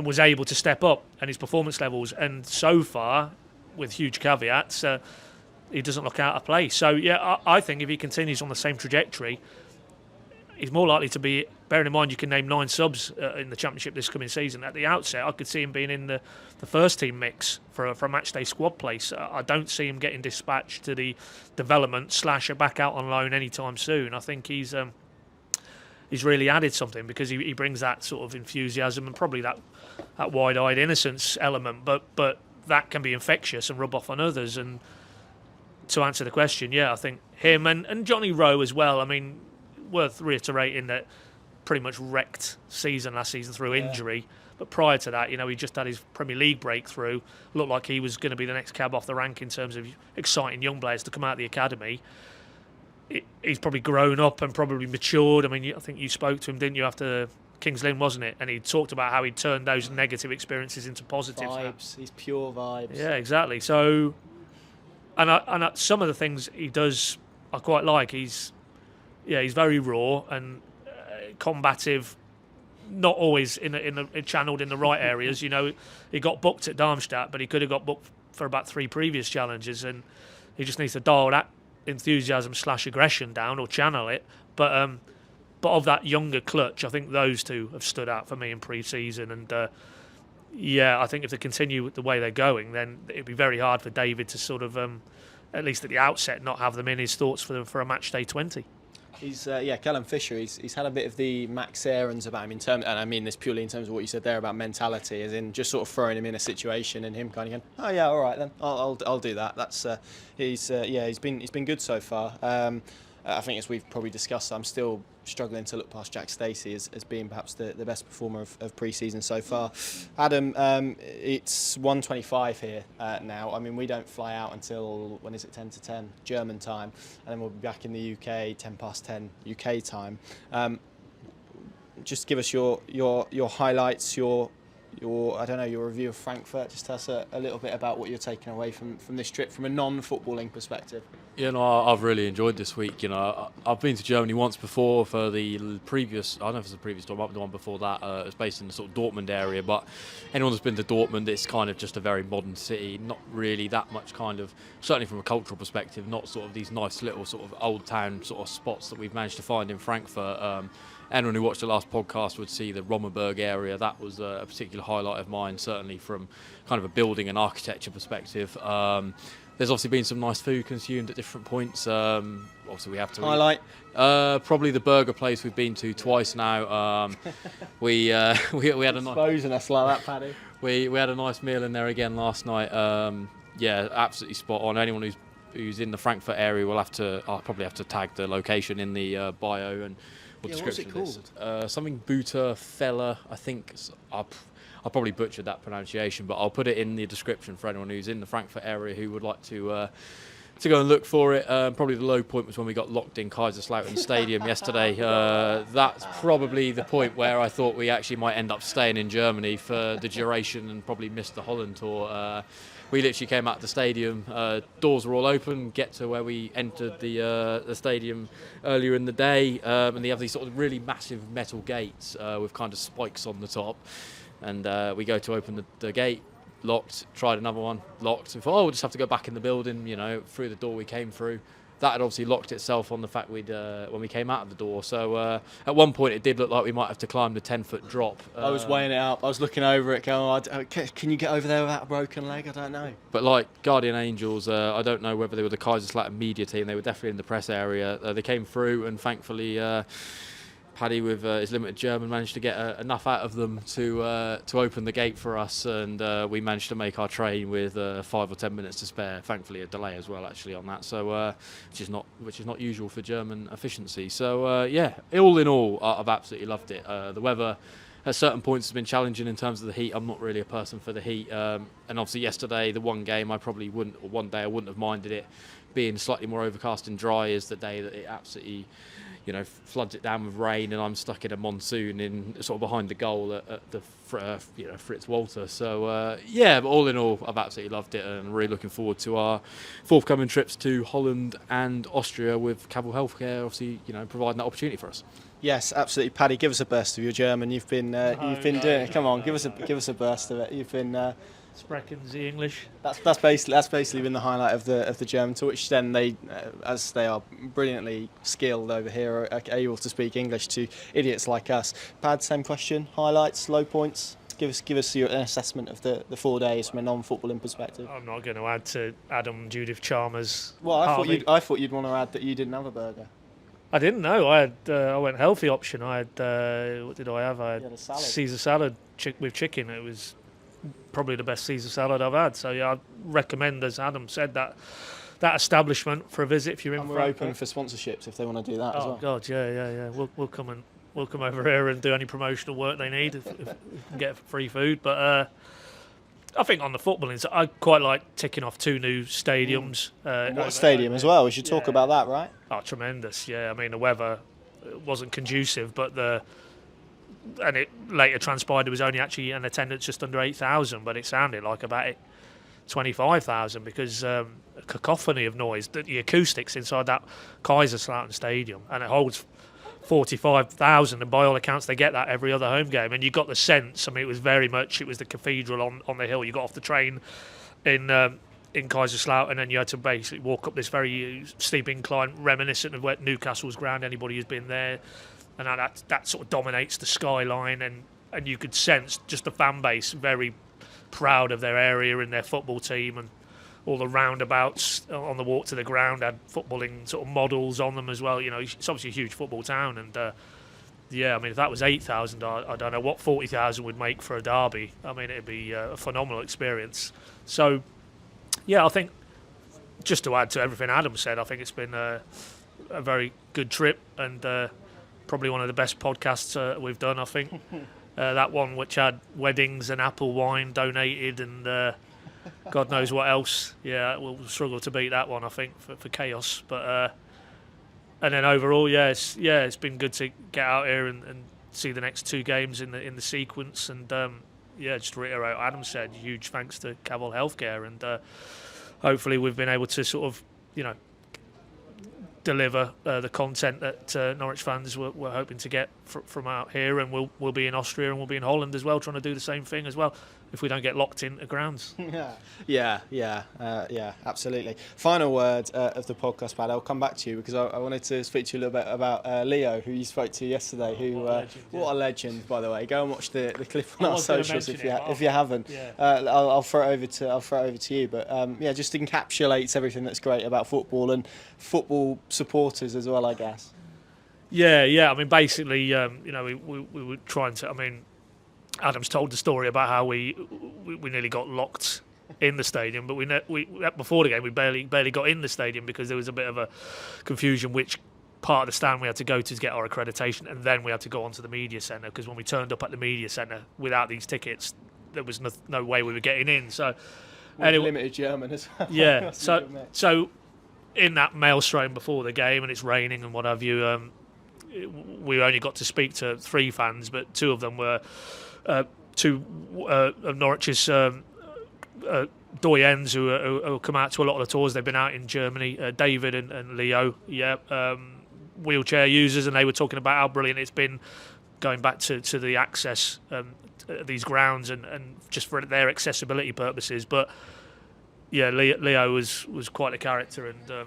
was able to step up, and his performance levels. And so far, with huge caveats, he doesn't look out of place. So yeah, I think if he continues on the same trajectory, he's more likely to be, bearing in mind you can name 9 subs in the Championship this coming season. At the outset, I could see him being in the first team mix for a matchday squad place. I don't see him getting dispatched to the development / a back out on loan anytime soon. I think he's really added something, because he brings that sort of enthusiasm and probably that wide-eyed innocence element, but that can be infectious and rub off on others. And to answer the question, yeah, I think him and Johnny Rowe as well. I mean, worth reiterating that pretty much wrecked season last season through injury. But prior to that, he just had his Premier League breakthrough. Looked like he was going to be the next cab off the rank in terms of exciting young players to come out of the academy. He's probably grown up and probably matured. I mean, I think you spoke to him, didn't you, after Kings Lynn, wasn't it? And he talked about how he'd turned those negative experiences into positives. Vibes. He's pure vibes. Yeah, exactly. So, and some of the things he does, I quite like. He's very raw and combative, not always channeled in the right areas. He got booked at Darmstadt, but he could have got booked for about 3 previous challenges, and he just needs to dial that enthusiasm / aggression down, or channel it. But of that younger clutch, I think those two have stood out for me in pre-season. And I think if they continue the way they're going, then it'd be very hard for David to sort of, at least at the outset, not have them in his thoughts for a match day 20. He's Callum Fisher. He's had a bit of the Max Aarons about him in terms, and I mean this purely in terms of what you said there about mentality, as in just sort of throwing him in a situation and him kind of going, oh yeah, all right then, I'll do that. That's he's been good so far. I think as we've probably discussed, I'm still struggling to look past Jack Stacey as being perhaps the best performer of pre-season so far. Adam, it's 1:25 here now. I mean, we don't fly out until, when is it, 10 to 10 German time, and then we'll be back in the UK 10 past 10 UK time. Just give us your highlights, your I don't know, your review of Frankfurt. Just tell us a little bit about what you're taking away from this trip from a non-footballing perspective. You know, I've really enjoyed this week. You know, I've been to Germany once before for the previous, I don't know if it's the previous tour, the one before that. It was based in the sort of Dortmund area, but anyone that's been to Dortmund, it's kind of just a very modern city, not really that much kind of, certainly from a cultural perspective, not sort of these nice little sort of old town sort of spots that we've managed to find in Frankfurt. Anyone who watched the last podcast would see the Rommerberg area. That was a particular highlight of mine, certainly from kind of a building and architecture perspective. There's obviously been some nice food consumed at different points. Obviously, we have to highlight. Probably the burger place we've been to twice now. We had a nice, exposing us like that, Paddy. We had a nice meal in there again last night. Yeah, absolutely spot on. Anyone who's in the Frankfurt area will I'll probably have to tag the location in the bio and description. What's it called? Something Buta Fella, I think. I probably butchered that pronunciation, but I'll put it in the description for anyone who's in the Frankfurt area who would like to go and look for it. Probably the low point was when we got locked in Kaiserslautern Stadium yesterday. That's probably the point where I thought we actually might end up staying in Germany for the duration and probably miss the Holland tour. We literally came out of the stadium, doors were all open, get to where we entered the stadium earlier in the day, and they have these sort of really massive metal gates with kind of spikes on the top. And we go to open the gate, locked, tried another one, locked. We thought, we'll just have to go back in the building, you know, through the door we came through. That had obviously locked itself on the fact when we came out of the door. So at one point it did look like we might have to climb the 10-foot drop. I was weighing it up. I was looking over it going, can you get over there without a broken leg? I don't know. But like Guardian Angels, I don't know whether they were the Kaiserslautern media team. They were definitely in the press area. They came through and thankfully Paddy, with his limited German, managed to get enough out of them to open the gate for us, and we managed to make our train with 5 or 10 minutes to spare. Thankfully, a delay as well, actually, on that. So, which is not usual for German efficiency. So, yeah, all in all, I've absolutely loved it. The weather at certain points has been challenging in terms of the heat. I'm not really a person for the heat, and obviously yesterday, the one game I probably wouldn't, or one day I wouldn't have minded it being slightly more overcast and dry, is the day that it absolutely, you know, floods it down with rain, and I'm stuck in a monsoon in sort of behind the goal at the Fritz Walter. So yeah, but all in all, I've absolutely loved it, and really looking forward to our forthcoming trips to Holland and Austria with Cavill Healthcare, obviously, you know, providing that opportunity for us. Yes, absolutely, Paddy. Give us a burst of your German. You've been doing it. Come on, give us a burst of it. You've been. Sprechen Sie English? That's basically been the highlight of the German tour, which then they, as they are brilliantly skilled over here, are able to speak English to idiots like us. Pad, same question. Highlights, low points. Give us an assessment of the 4 days from a non-footballing perspective. I'm not going to add to Adam Judith Chalmers. Well, Harvey. I thought you'd want to add that you didn't have a burger. I didn't know. I went healthy option. I had what did I have? I had a salad. Caesar salad with chicken. It was probably the best Caesar salad I've had. So yeah, I'd recommend, as Adam said, that establishment for a visit if you're in. And we're open for sponsorships if they want to do that as well. Oh God, yeah. We'll come over here and do any promotional work they need if we can get free food. But I think on the footballing side, I quite like ticking off 2 new stadiums. What stadium as well? We should talk about that, right? Oh, tremendous! Yeah, I mean the weather wasn't conducive, but and it later transpired there was only actually an attendance just under 8,000, but it sounded like about 25,000 because a cacophony of noise. The acoustics inside that Kaiserslautern stadium, and it holds 45,000, and by all accounts they get that every other home game. And you got the sense. I mean, it was the cathedral on the hill. You got off the train in Kaiserslautern, and you had to basically walk up this very steep incline, reminiscent of where Newcastle's ground. Anybody who's been there. And that sort of dominates the skyline, and you could sense just the fan base very proud of their area and their football team, and all the roundabouts on the walk to the ground had footballing sort of models on them as well. You know, it's obviously a huge football town, and yeah, I mean, if that was 8,000, I don't know what 40,000 would make for a derby. I mean, it'd be a phenomenal experience. So, yeah, I think just to add to everything Adam said, I think it's been a a very good trip, and probably one of the best podcasts we've done, I think. That one which had weddings and apple wine donated and God knows what else. Yeah, we'll struggle to beat that one, I think, for chaos. But and then overall, it's been good to get out here and see the next 2 games in the sequence. And just to reiterate what Adam said, huge thanks to Cavill Healthcare, and hopefully we've been able to sort of, deliver the content that Norwich fans were hoping to get from out here, and we'll be in Austria and we'll be in Holland as well, trying to do the same thing as well, if we don't get locked into grounds. Yeah, absolutely. Final word of the podcast, Paddy. I'll come back to you because I wanted to speak to you a little bit about Leo, who you spoke to yesterday. What a legend, by the way. Go and watch the clip on our socials if you haven't. Yeah. I'll throw it over to you. But just encapsulates everything that's great about football and football supporters as well, I guess. Yeah. I mean, basically, we were trying to. I mean, Adam's told the story about how we nearly got locked in the stadium, but we before the game we barely got in the stadium because there was a bit of a confusion which part of the stand we had to go to get our accreditation, and then we had to go onto the media centre, because when we turned up at the media centre without these tickets, there was no way we were getting in. So anyway, limited German as well. Yeah. so in that maelstrom before the game, and it's raining and what have you, we only got to speak to 3 fans, but 2 of them were 2 of Norwich's doyens who come out to a lot of the tours. They've been out in Germany, David and Leo, wheelchair users, and they were talking about how brilliant it's been going back to the access these grounds and just for their accessibility purposes. But Leo was quite a character, and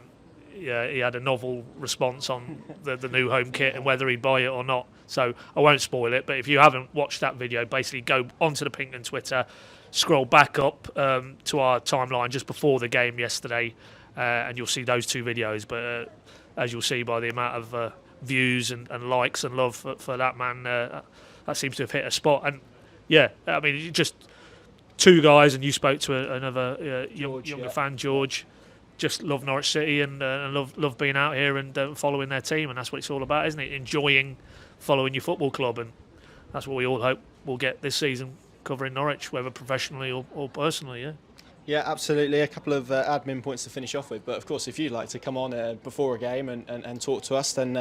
he had a novel response on the new home kit and whether he'd buy it or not. So I won't spoil it, but if you haven't watched that video, basically go onto the PinkUn Twitter, scroll back up to our timeline just before the game yesterday, and you'll see those 2 videos. But as you'll see by the amount of views and likes and love for that man, that seems to have hit a spot. And I mean, just 2 guys, and you spoke to another younger fan, George. Just love Norwich City and love being out here and following their team, and that's what it's all about, isn't it? Enjoying following your football club, and that's what we all hope we'll get this season, covering Norwich, whether professionally or personally. Yeah, absolutely. A couple of admin points to finish off with, but of course if you'd like to come on before a game and talk to us, then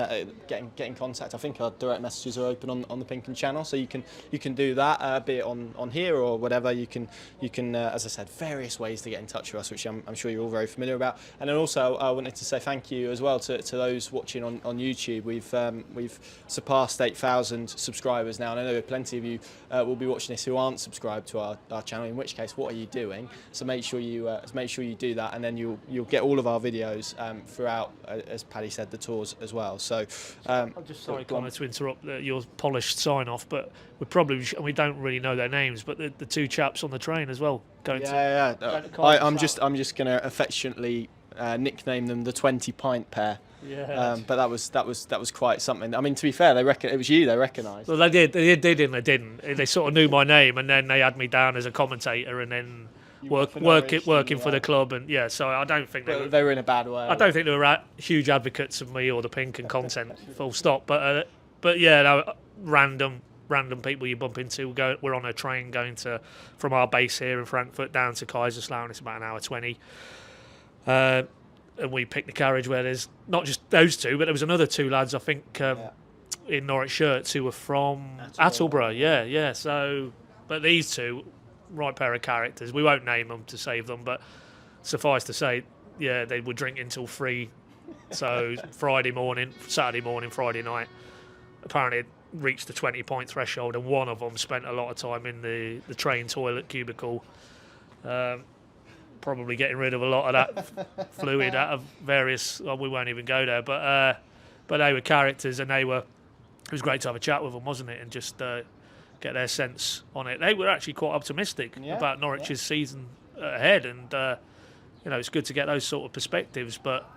get in contact. I think our direct messages are open on the PinkUn channel, so you can do that, be it on here or whatever. You can as I said, various ways to get in touch with us, which I'm sure you're all very familiar about. And then also I wanted to say thank you as well to those watching on YouTube. We've surpassed 8,000 subscribers now, and I know plenty of you will be watching this who aren't subscribed to our channel, in which case, what are you doing? So make sure you do that, and then you'll get all of our videos throughout, as Paddy said, the tours as well. So I'm just sorry, Connor, to interrupt your polished sign off, but we don't really know their names, but the 2 chaps on the train as well going to I'm just going to affectionately nickname them the 20 pint pair. Yeah. But that was quite something. I mean, to be fair, it was you they recognised. Well, they did and they didn't. They sort of knew my name, and then they had me down as a commentator, and then working for the club, and so I don't think they were in a bad way. I don't think they were huge advocates of me or the PinkUn content, full stop. But random people you bump into. We're on a train going from our base here in Frankfurt down to Kaiserslautern. It's about an hour 20. And we picked the carriage where there's not just those 2, but there was another 2 lads, I think, in Norwich shirts who were from Attleborough. Yeah. So, but these 2, right pair of characters. We won't name them to save them, but suffice to say, they were drinking till 3. So Friday morning, Saturday morning, Friday night, apparently it reached the 20-point threshold, and one of them spent a lot of time in the train toilet cubicle, probably getting rid of a lot of that fluid out of various. Well, we won't even go there, but they were characters, and it was great to have a chat with them, wasn't it? And just get their sense on it. They were actually quite optimistic about Norwich's season ahead, and it's good to get those sort of perspectives. But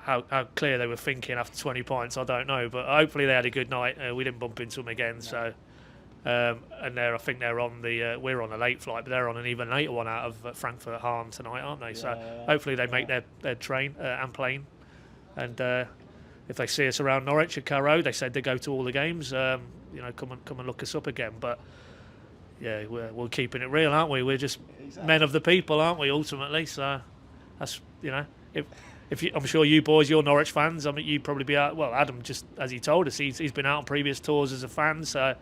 how clear they were thinking after 20 points, I don't know. But hopefully they had a good night. We didn't bump into them again. No. So and I think they're on we're on a late flight, but they're on an even later one out of Frankfurt Harm tonight, aren't they? So hopefully they make their train and plane. And if they see us around Norwich at Carrow, they said they go to all the games. Come and look us up again. But yeah, we're keeping it real, aren't we? We're just men of the people, aren't we? Ultimately, so that's if you, I'm sure you boys, you're Norwich fans. I mean, you'd probably be out. Well, Adam, just as he told us, he's been out on previous tours as a fan. So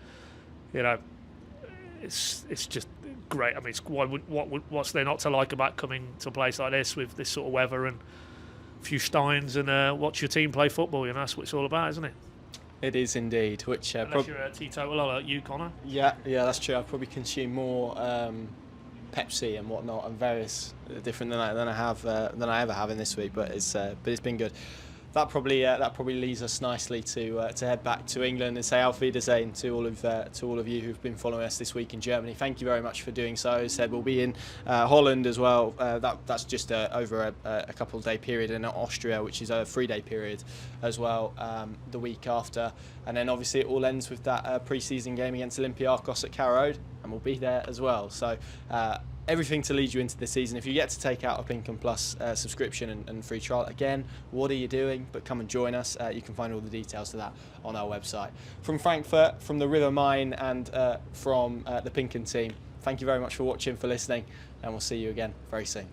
it's just great. I mean, what's there not to like about coming to a place like this with this sort of weather and a few steins and watch your team play football? That's what it's all about, isn't it? It is indeed. Which unless you're a teetotaler like you, Connor. Yeah, that's true. I probably consume more Pepsi and whatnot, and various different than I ever have in this week. But it's been good. That probably leads us nicely to head back to England and say Auf Wiedersehen to all of you who've been following us this week in Germany. Thank you very much for doing so. As said, we'll be in Holland as well. That's just over a couple of day period, and Austria, which is a 3-day period as well, the week after. And then obviously it all ends with that pre-season game against Olympiacos at Carrow, and we'll be there as well. So. Everything to lead you into the season. If you get to take out a PinkUn Plus subscription and free trial, again, what are you doing? But come and join us. You can find all the details to that on our website. From Frankfurt, from the River Mine, and from the PinkUn team, thank you very much for watching, for listening, and we'll see you again very soon.